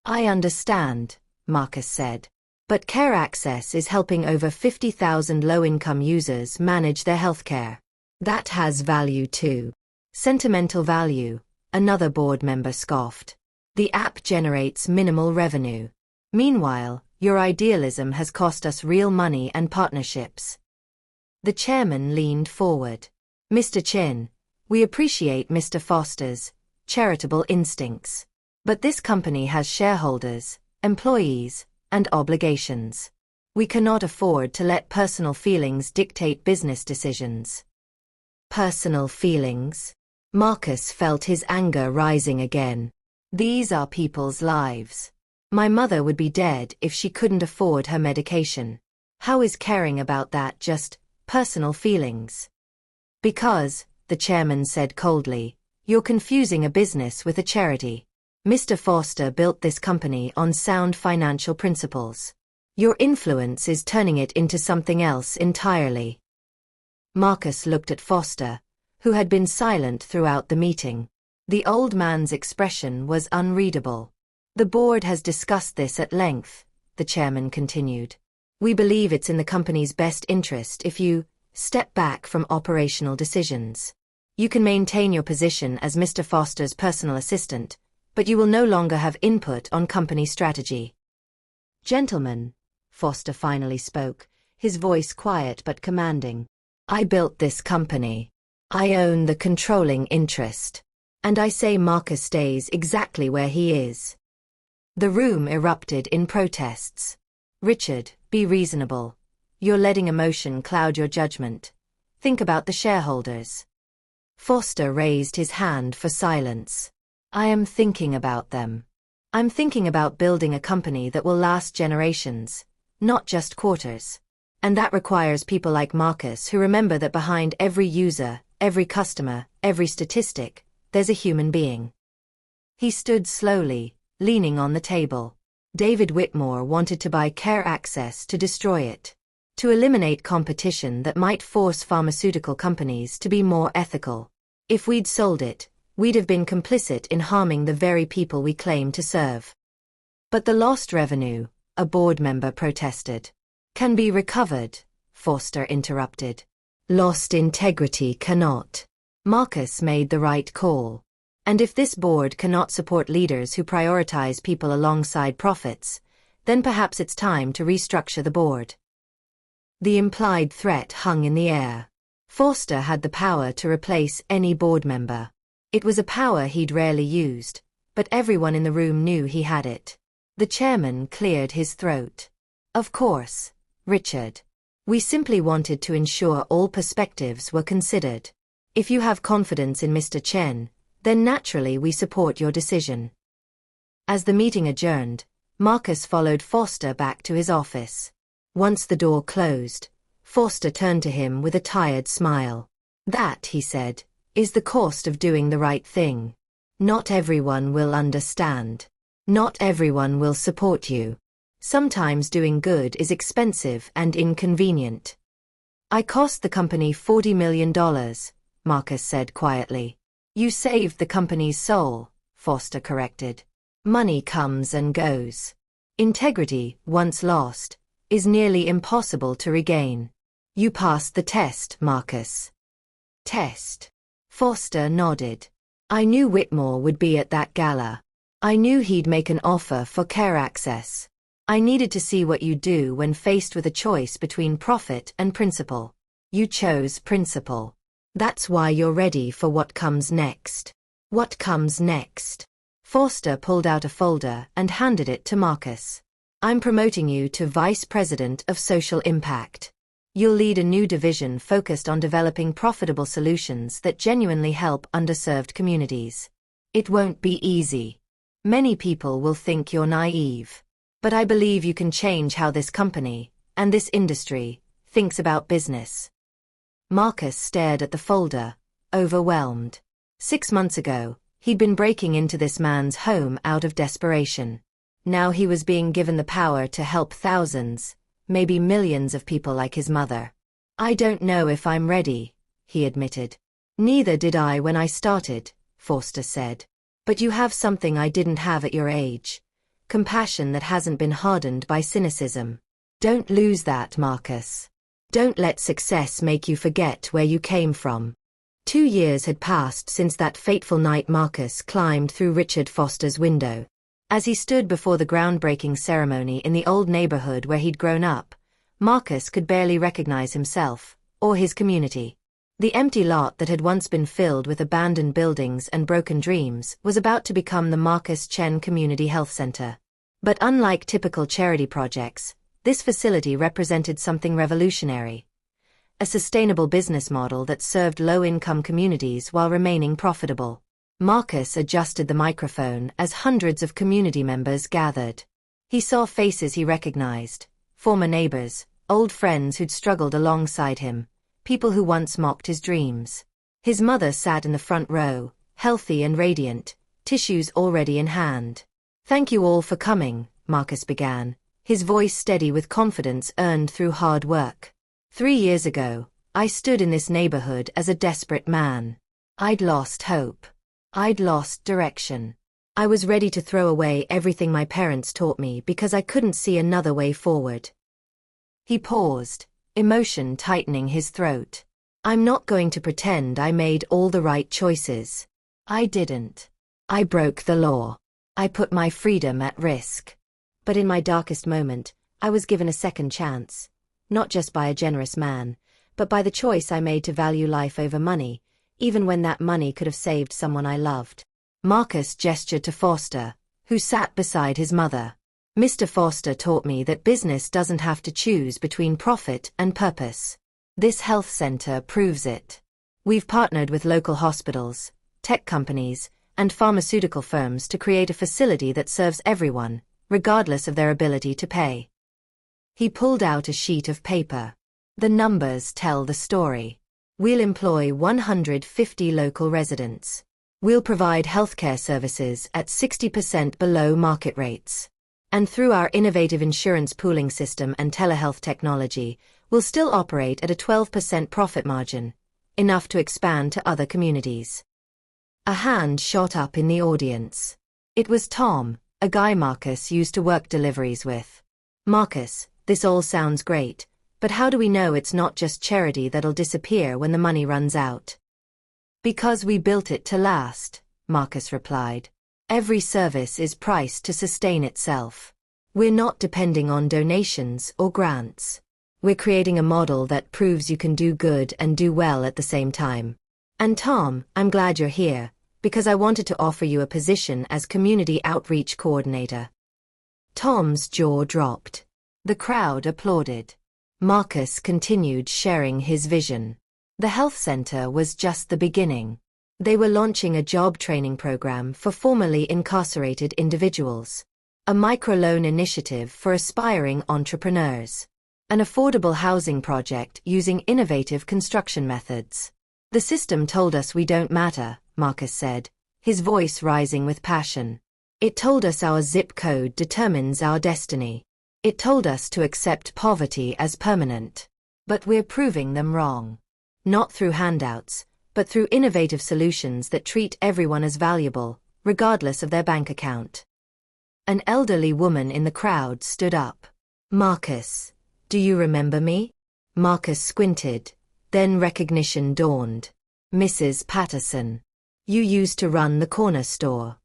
I understand, Marcus said. But Care Access is helping over 50,000 low-income users manage their healthcare. That has value too. Sentimental value, another board member scoffed. The app generates minimal revenue. Meanwhile, your idealism has cost us real money and partnerships. The chairman leaned forward. Mr. Chin, we appreciate Mr. Foster's charitable instincts. But this company has shareholders, employees, and obligations. We cannot afford to let personal feelings dictate business decisions. Personal feelings? Marcus felt his anger rising again. These are people's lives. My mother would be dead if she couldn't afford her medication. How is caring about that just personal feelings? Because, the chairman said coldly, you're confusing a business with a charity. Mr. Foster built this company on sound financial principles. Your influence is turning it into something else entirely. Marcus looked at Foster, who had been silent throughout the meeting. The old man's expression was unreadable. The board has discussed this at length, the chairman continued. We believe it's in the company's best interest if you step back from operational decisions. You can maintain your position as Mr. Foster's personal assistant, but you will no longer have input on company strategy. Gentlemen, Foster finally spoke, his voice quiet but commanding. I built this company. I own the controlling interest. And I say Marcus stays exactly where he is. The room erupted in protests. Richard, be reasonable. You're letting emotion cloud your judgment. Think about the shareholders. Foster raised his hand for silence. I am thinking about them. I'm thinking about building a company that will last generations, not just quarters. And that requires people like Marcus who remember that behind every user, every customer, every statistic, there's a human being. He stood slowly, leaning on the table. David Whitmore wanted to buy Care Access to destroy it. To eliminate competition that might force pharmaceutical companies to be more ethical. If we'd sold it, we'd have been complicit in harming the very people we claim to serve. But the lost revenue, a board member protested, can be recovered, Foster interrupted. Lost integrity cannot. Marcus made the right call. And if this board cannot support leaders who prioritize people alongside profits, then perhaps it's time to restructure the board. The implied threat hung in the air. Foster had the power to replace any board member. It was a power he'd rarely used, but everyone in the room knew he had it. The chairman cleared his throat. Of course, Richard. We simply wanted to ensure all perspectives were considered. If you have confidence in Mr. Chen, then naturally we support your decision. As the meeting adjourned, Marcus followed Foster back to his office. Once the door closed, Foster turned to him with a tired smile. That, he said, is the cost of doing the right thing. Not everyone will understand. Not everyone will support you. Sometimes doing good is expensive and inconvenient. I cost the company $40 million, Marcus said quietly. You saved the company's soul, Foster corrected. Money comes and goes. Integrity, once lost, is nearly impossible to regain. You passed the test, Marcus. Test. Foster nodded. I knew Whitmore would be at that gala. I knew he'd make an offer for care access. I needed to see what you'd do when faced with a choice between profit and principle. You chose principle. That's why you're ready for what comes next. What comes next? Foster pulled out a folder and handed it to Marcus. I'm promoting you to Vice President of Social Impact. You'll lead a new division focused on developing profitable solutions that genuinely help underserved communities. It won't be easy. Many people will think you're naive. But I believe you can change how this company, and this industry, thinks about business. Marcus stared at the folder, overwhelmed. 6 months ago, he'd been breaking into this man's home out of desperation. Now he was being given the power to help thousands, maybe millions of people like his mother. I don't know if I'm ready, he admitted. Neither did I when I started, Foster said. But you have something I didn't have at your age. Compassion that hasn't been hardened by cynicism. Don't lose that, Marcus. Don't let success make you forget where you came from. 2 years had passed since that fateful night Marcus climbed through Richard Foster's window. As he stood before the groundbreaking ceremony in the old neighborhood where he'd grown up, Marcus could barely recognize himself, or his community. The empty lot that had once been filled with abandoned buildings and broken dreams was about to become the Marcus Chen Community Health Center. But unlike typical charity projects, this facility represented something revolutionary. A sustainable business model that served low-income communities while remaining profitable. Marcus adjusted the microphone as hundreds of community members gathered. He saw faces he recognized, former neighbors, old friends who'd struggled alongside him, people who once mocked his dreams. His mother sat in the front row, healthy and radiant, tissues already in hand. Thank you all for coming, Marcus began, his voice steady with confidence earned through hard work. 3 years ago, I stood in this neighborhood as a desperate man. I'd lost hope. I'd lost direction. I was ready to throw away everything my parents taught me because I couldn't see another way forward. He paused, emotion tightening his throat. I'm not going to pretend I made all the right choices. I didn't. I broke the law. I put my freedom at risk. But in my darkest moment, I was given a second chance. Not just by a generous man, but by the choice I made to value life over money, even when that money could have saved someone I loved. Marcus gestured to Foster, who sat beside his mother. Mr. Foster taught me that business doesn't have to choose between profit and purpose. This health center proves it. We've partnered with local hospitals, tech companies, and pharmaceutical firms to create a facility that serves everyone, regardless of their ability to pay. He pulled out a sheet of paper. The numbers tell the story. We'll employ 150 local residents. We'll provide healthcare services at 60% below market rates. And through our innovative insurance pooling system and telehealth technology, we'll still operate at a 12% profit margin, enough to expand to other communities. A hand shot up in the audience. It was Tom, a guy Marcus used to work deliveries with. Marcus, this all sounds great, but how do we know it's not just charity that'll disappear when the money runs out? Because we built it to last, Marcus replied. Every service is priced to sustain itself. We're not depending on donations or grants. We're creating a model that proves you can do good and do well at the same time. And Tom, I'm glad you're here, because I wanted to offer you a position as Community Outreach Coordinator. Tom's jaw dropped. The crowd applauded. Marcus continued sharing his vision. The health center was just the beginning. They were launching a job training program for formerly incarcerated individuals. A microloan initiative for aspiring entrepreneurs. An affordable housing project using innovative construction methods. The system told us we don't matter, Marcus said, his voice rising with passion. It told us our zip code determines our destiny. It told us to accept poverty as permanent. But we're proving them wrong. Not through handouts, but through innovative solutions that treat everyone as valuable, regardless of their bank account. An elderly woman in the crowd stood up. Marcus, do you remember me? Marcus squinted, then recognition dawned. Mrs. Patterson. You used to run the corner store.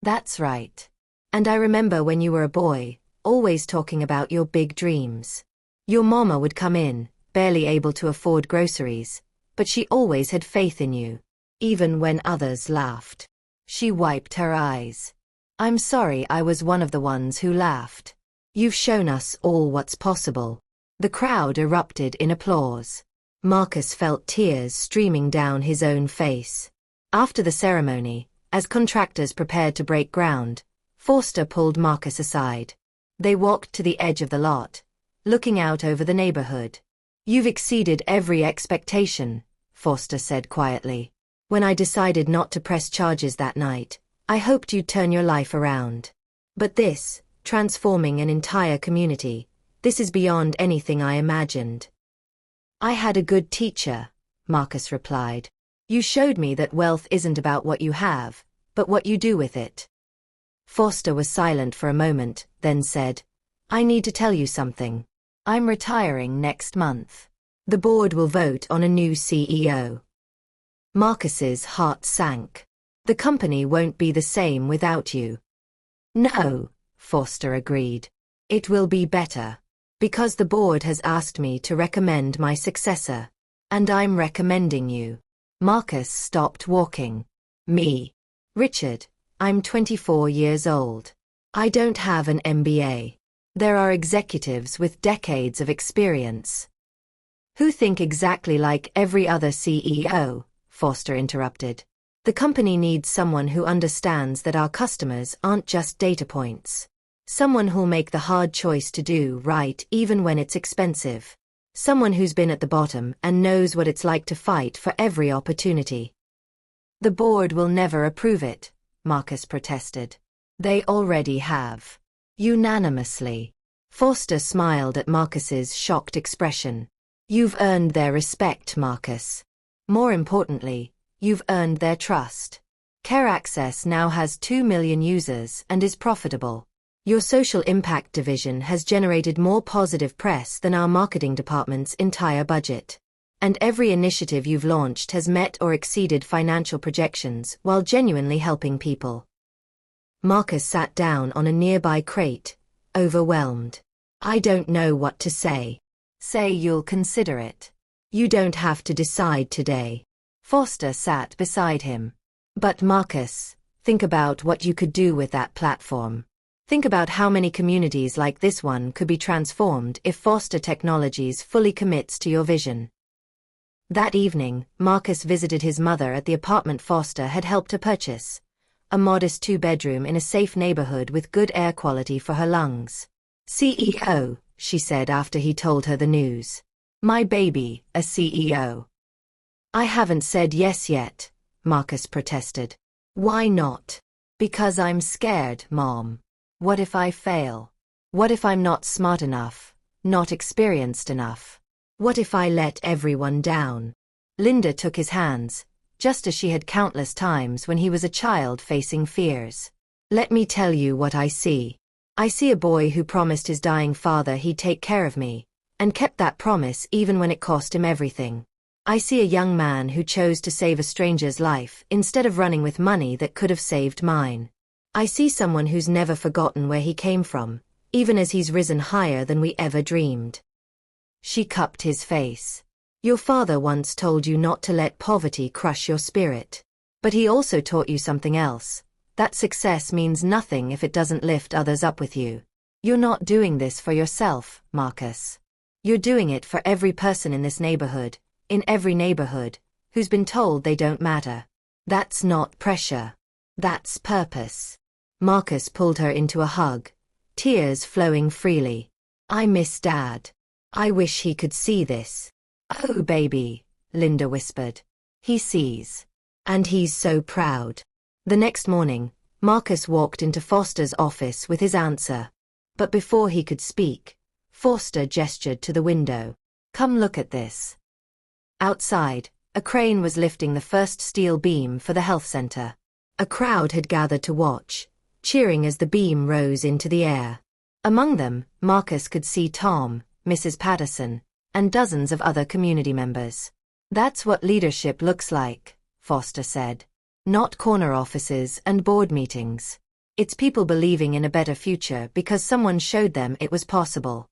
That's right. And I remember when you were a boy, always talking about your big dreams. Your mama would come in, barely able to afford groceries, but she always had faith in you. Even when others laughed. She wiped her eyes. I'm sorry I was one of the ones who laughed. You've shown us all what's possible. The crowd erupted in applause. Marcus felt tears streaming down his own face. After the ceremony, as contractors prepared to break ground, Forster pulled Marcus aside. They walked to the edge of the lot, looking out over the neighborhood. You've exceeded every expectation, Forster said quietly. When I decided not to press charges that night, I hoped you'd turn your life around. But this, transforming an entire community, this is beyond anything I imagined. I had a good teacher, Marcus replied. You showed me that wealth isn't about what you have, but what you do with it. Forster was silent for a moment, then said, I need to tell you something. I'm retiring next month. The board will vote on a new CEO. Marcus's heart sank. The company won't be the same without you. No, Forster agreed. It will be better. Because the board has asked me to recommend my successor. And I'm recommending you. Marcus stopped walking. Me. Richard, I'm 24 years old. I don't have an MBA. There are executives with decades of experience. Who think exactly like every other CEO, Forster interrupted. The company needs someone who understands that our customers aren't just data points. Someone who'll make the hard choice to do right even when it's expensive. Someone who's been at the bottom and knows what it's like to fight for every opportunity. The board will never approve it, Marcus protested. They already have. Unanimously. Forster smiled at Marcus's shocked expression. You've earned their respect, Marcus. More importantly, you've earned their trust. Care Access now has 2 million users and is profitable. Your social impact division has generated more positive press than our marketing department's entire budget. And every initiative you've launched has met or exceeded financial projections while genuinely helping people. Marcus sat down on a nearby crate, overwhelmed. I don't know what to say. Say you'll consider it. You don't have to decide today. Forster sat beside him. But Marcus, think about what you could do with that platform. Think about how many communities like this one could be transformed if Forster Technologies fully commits to your vision. That evening, Marcus visited his mother at the apartment Forster had helped her purchase. A modest 2-bedroom in a safe neighborhood with good air quality for her lungs. CEO, she said after he told her the news. My baby, a CEO. I haven't said yes yet, Marcus protested. Why not? Because I'm scared, Mom. What if I fail? What if I'm not smart enough, not experienced enough? What if I let everyone down? Linda took his hands, just as she had countless times when he was a child facing fears. Let me tell you what I see. I see a boy who promised his dying father he'd take care of me, and kept that promise even when it cost him everything. I see a young man who chose to save a stranger's life instead of running with money that could have saved mine. I see someone who's never forgotten where he came from, even as he's risen higher than we ever dreamed. She cupped his face. Your father once told you not to let poverty crush your spirit. But he also taught you something else. That success means nothing if it doesn't lift others up with you. You're not doing this for yourself, Marcus. You're doing it for every person in this neighborhood, in every neighborhood, who's been told they don't matter. That's not pressure. That's purpose. Marcus pulled her into a hug, tears flowing freely. I miss Dad. I wish he could see this. Oh, baby, Linda whispered. He sees. And he's so proud. The next morning, Marcus walked into Foster's office with his answer. But before he could speak, Foster gestured to the window. Come look at this. Outside, a crane was lifting the first steel beam for the health center. A crowd had gathered to watch, cheering as the beam rose into the air. Among them, Marcus could see Tom, Mrs. Patterson, and dozens of other community members. That's what leadership looks like, Foster said. Not corner offices and board meetings. It's people believing in a better future because someone showed them it was possible.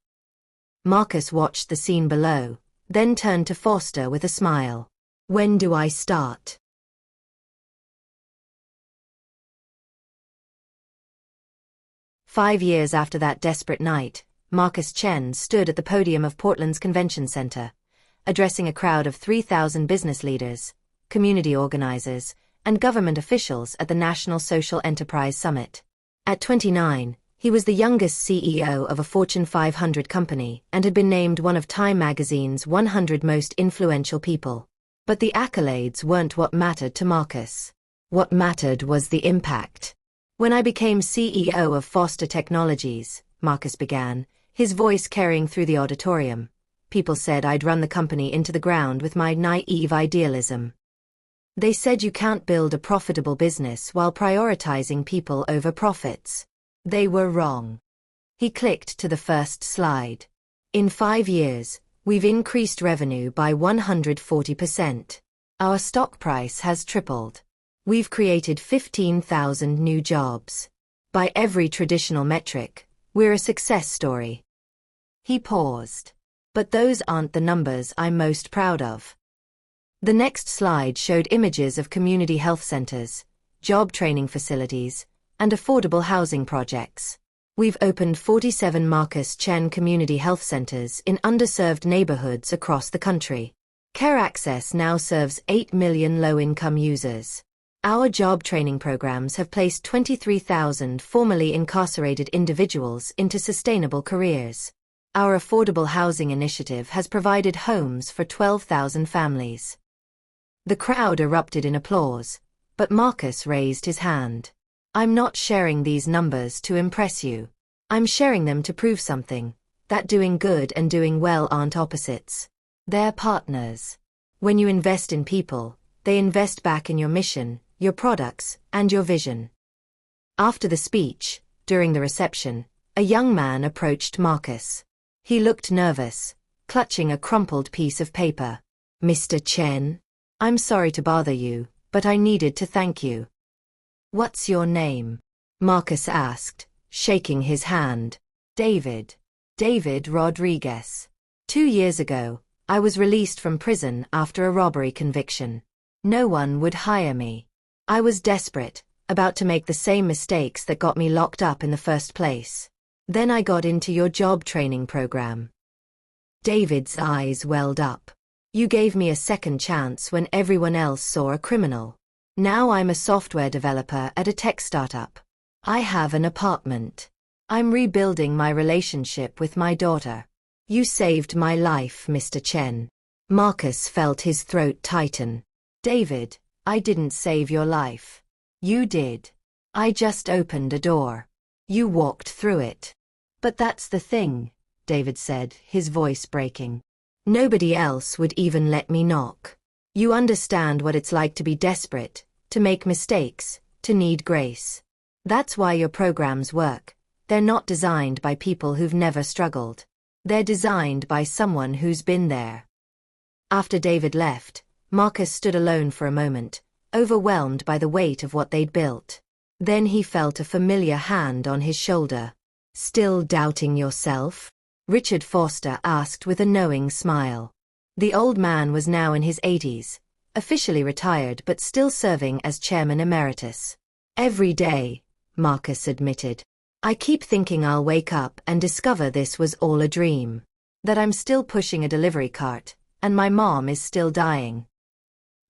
Marcus watched the scene below, then turned to Foster with a smile. When do I start? "5 years after that desperate night, Marcus Chen stood at the podium of Portland's convention center, addressing a crowd of 3,000 business leaders, community organizers, and government officials at the National Social Enterprise Summit. At 29, he was the youngest CEO of a Fortune 500 company and had been named one of Time magazine's 100 most influential people. But the accolades weren't what mattered to Marcus. What mattered was the impact. When I became CEO of Foster Technologies, Marcus began, his voice carrying through the auditorium. People said I'd run the company into the ground with my naive idealism. They said you can't build a profitable business while prioritizing people over profits. They were wrong. He clicked to the first slide. In 5 years, we've increased revenue by 140%. Our stock price has tripled. We've created 15,000 new jobs. By every traditional metric, we're a success story. He paused. But those aren't the numbers I'm most proud of. The next slide showed images of community health centers, job training facilities, and affordable housing projects. We've opened 47 Marcus Chen community health centers in underserved neighborhoods across the country. Care Access now serves 8 million low-income users. Our job training programs have placed 23,000 formerly incarcerated individuals into sustainable careers. Our affordable housing initiative has provided homes for 12,000 families. The crowd erupted in applause, but Marcus raised his hand. I'm not sharing these numbers to impress you. I'm sharing them to prove something, that doing good and doing well aren't opposites. They're partners. When you invest in people, they invest back in your mission, your products, and your vision. After the speech, during the reception, a young man approached Marcus. He looked nervous, clutching a crumpled piece of paper. Mr. Chen, I'm sorry to bother you, but I needed to thank you. What's your name? Marcus asked, shaking his hand. David. David Rodriguez. 2 years ago, I was released from prison after a robbery conviction. No one would hire me. I was desperate, about to make the same mistakes that got me locked up in the first place. Then I got into your job training program. David's eyes welled up. You gave me a second chance when everyone else saw a criminal. Now I'm a software developer at a tech startup. I have an apartment. I'm rebuilding my relationship with my daughter. You saved my life, Mr. Chen. Marcus felt his throat tighten. David, I didn't save your life. You did. I just opened a door. You walked through it. But that's the thing, David said, his voice breaking. Nobody else would even let me knock. You understand what it's like to be desperate, to make mistakes, to need grace. That's why your programs work. They're not designed by people who've never struggled. They're designed by someone who's been there. After David left, Marcus stood alone for a moment, overwhelmed by the weight of what they'd built. Then he felt a familiar hand on his shoulder. Still doubting yourself? Richard Foster asked with a knowing smile. The old man was now in his 80s, officially retired but still serving as chairman emeritus. Every day, Marcus admitted. I keep thinking I'll wake up and discover this was all a dream. That I'm still pushing a delivery cart, and my mom is still dying.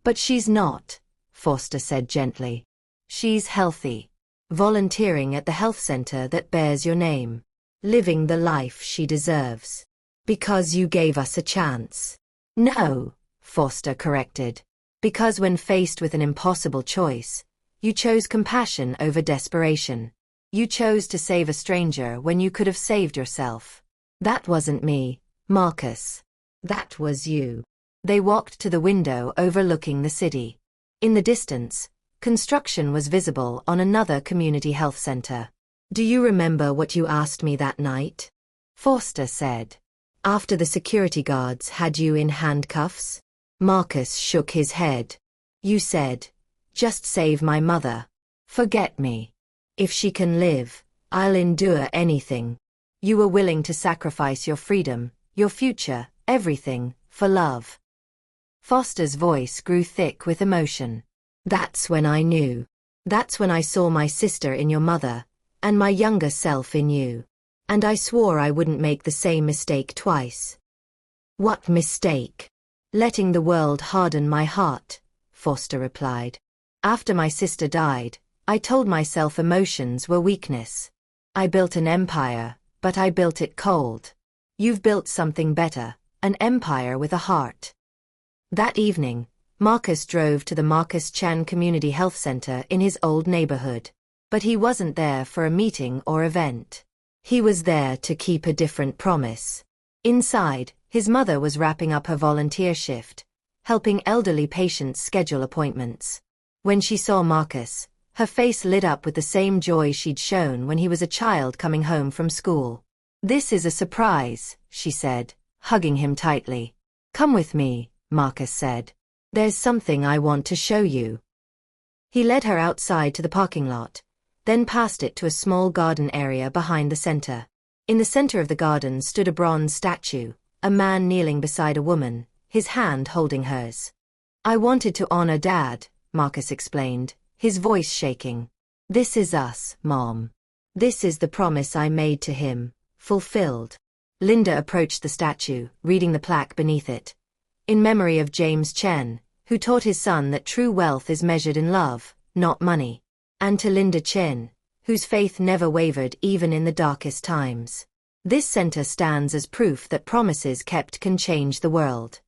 But she's not, Foster said gently. She's healthy. Volunteering at the health center that bears your name. Living the life she deserves. Because you gave us a chance. No, Foster corrected. Because when faced with an impossible choice, you chose compassion over desperation. You chose to save a stranger when you could have saved yourself. That wasn't me, Marcus. That was you. They walked to the window overlooking the city. In the distance, construction was visible on another community health center. Do you remember what you asked me that night? Foster said. After the security guards had you in handcuffs? Marcus shook his head. You said, just save my mother. Forget me. If she can live, I'll endure anything. You were willing to sacrifice your freedom, your future, everything, for love. Foster's voice grew thick with emotion. That's when I knew. That's when I saw my sister in your mother, and my younger self in you. And I swore I wouldn't make the same mistake twice. What mistake? Letting the world harden my heart, Foster replied. After my sister died, I told myself emotions were weakness. I built an empire, but I built it cold. You've built something better, an empire with a heart. That evening, Marcus drove to the Marcus Chan Community Health Center in his old neighborhood. But he wasn't there for a meeting or event. He was there to keep a different promise. Inside, his mother was wrapping up her volunteer shift, helping elderly patients schedule appointments. When she saw Marcus, her face lit up with the same joy she'd shown when he was a child coming home from school. This is a surprise, she said, hugging him tightly. Come with me, Marcus said. There's something I want to show you. He led her outside to the parking lot, then passed it to a small garden area behind the center. In the center of the garden stood a bronze statue, a man kneeling beside a woman, his hand holding hers. I wanted to honor Dad, Marcus explained, his voice shaking. This is us, Mom. This is the promise I made to him, fulfilled. Linda approached the statue, reading the plaque beneath it. In memory of James Chen, who taught his son that true wealth is measured in love, not money. And to Linda Chen, whose faith never wavered even in the darkest times. This center stands as proof that promises kept can change the world.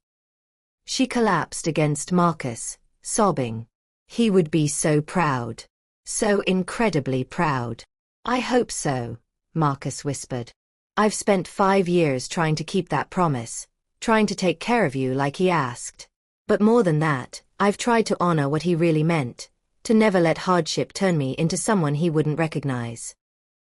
She collapsed against Marcus, sobbing. He would be so proud. So incredibly proud. I hope so, Marcus whispered. I've spent 5 years trying to keep that promise, trying to take care of you like he asked. But more than that, I've tried to honor what he really meant, to never let hardship turn me into someone he wouldn't recognize.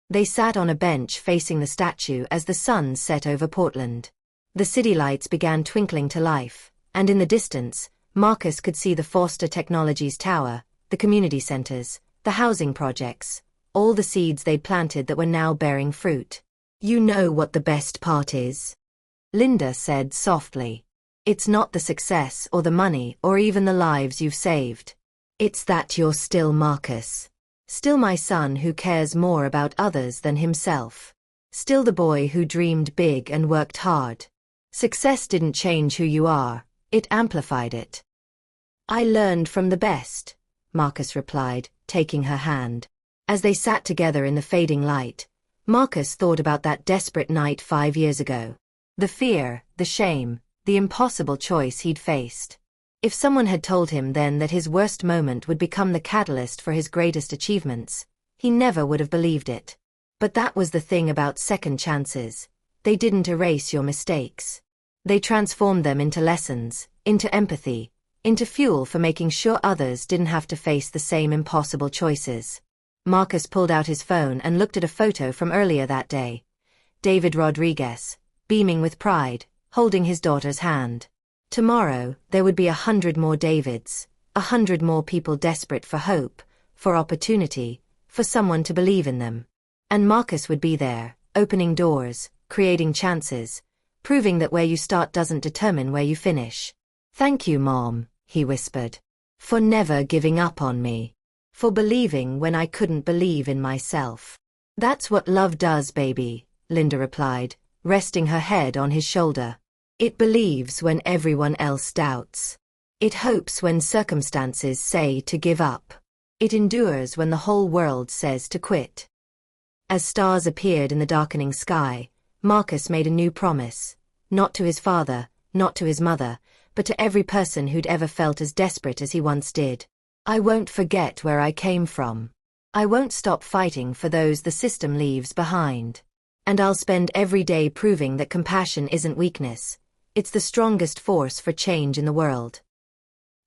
They sat on a bench facing the statue as the sun set over Portland. The city lights began twinkling to life, and in the distance, Marcus could see the Foster Technologies Tower, the community centers, the housing projects, all the seeds they'd planted that were now bearing fruit. You know what the best part is? Linda said softly. It's not the success or the money or even the lives you've saved. It's that you're still Marcus. Still my son who cares more about others than himself. Still the boy who dreamed big and worked hard. Success didn't change who you are, it amplified it. I learned from the best, Marcus replied, taking her hand. As they sat together in the fading light, Marcus thought about that desperate night 5 years ago. The fear, the shame, the impossible choice he'd faced. If someone had told him then that his worst moment would become the catalyst for his greatest achievements, he never would have believed it. But that was the thing about second chances. They didn't erase your mistakes. They transformed them into lessons, into empathy, into fuel for making sure others didn't have to face the same impossible choices. Marcus pulled out his phone and looked at a photo from earlier that day. David Rodriguez, beaming with pride, holding his daughter's hand. Tomorrow, there would be 100 more Davids, 100 more people desperate for hope, for opportunity, for someone to believe in them. And Marcus would be there, opening doors, creating chances, proving that where you start doesn't determine where you finish. Thank you, Mom, he whispered. For never giving up on me. For believing when I couldn't believe in myself. That's what love does, baby, Linda replied, resting her head on his shoulder. It believes when everyone else doubts. It hopes when circumstances say to give up. It endures when the whole world says to quit. As stars appeared in the darkening sky, Marcus made a new promise, Not to his father, not to his mother, but to every person who'd ever felt as desperate as he once did. I won't forget where I came from. I won't stop fighting for those the system leaves behind. And I'll spend every day proving that compassion isn't weakness. It's the strongest force for change in the world.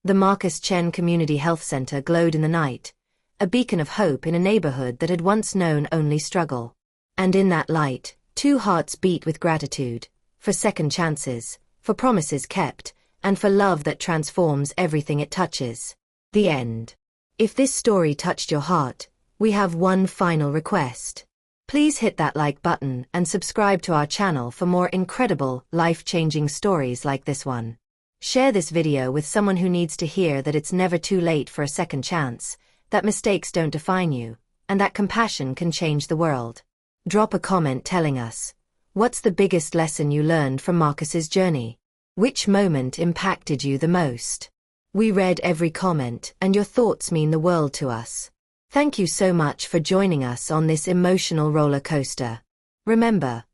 The Marcus Chen Community Health Center glowed in the night, a beacon of hope in a neighborhood that had once known only struggle. And in that light, two hearts beat with gratitude, for second chances, for promises kept, and for love that transforms everything it touches. The end. If this story touched your heart, we have one final request. Please hit that like button and subscribe to our channel for more incredible, life-changing stories like this one. Share this video with someone who needs to hear that it's never too late for a second chance, that mistakes don't define you, and that compassion can change the world. Drop a comment telling us, what's the biggest lesson you learned from Marcus's journey? Which moment impacted you the most? We read every comment, and your thoughts mean the world to us. Thank you so much for joining us on this emotional roller coaster. Remember,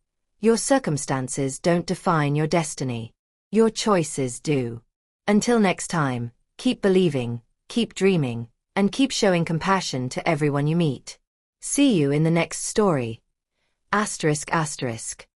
your circumstances don't define your destiny. Your choices do. Until next time, keep believing, keep dreaming, and keep showing compassion to everyone you meet. See you in the next story. ****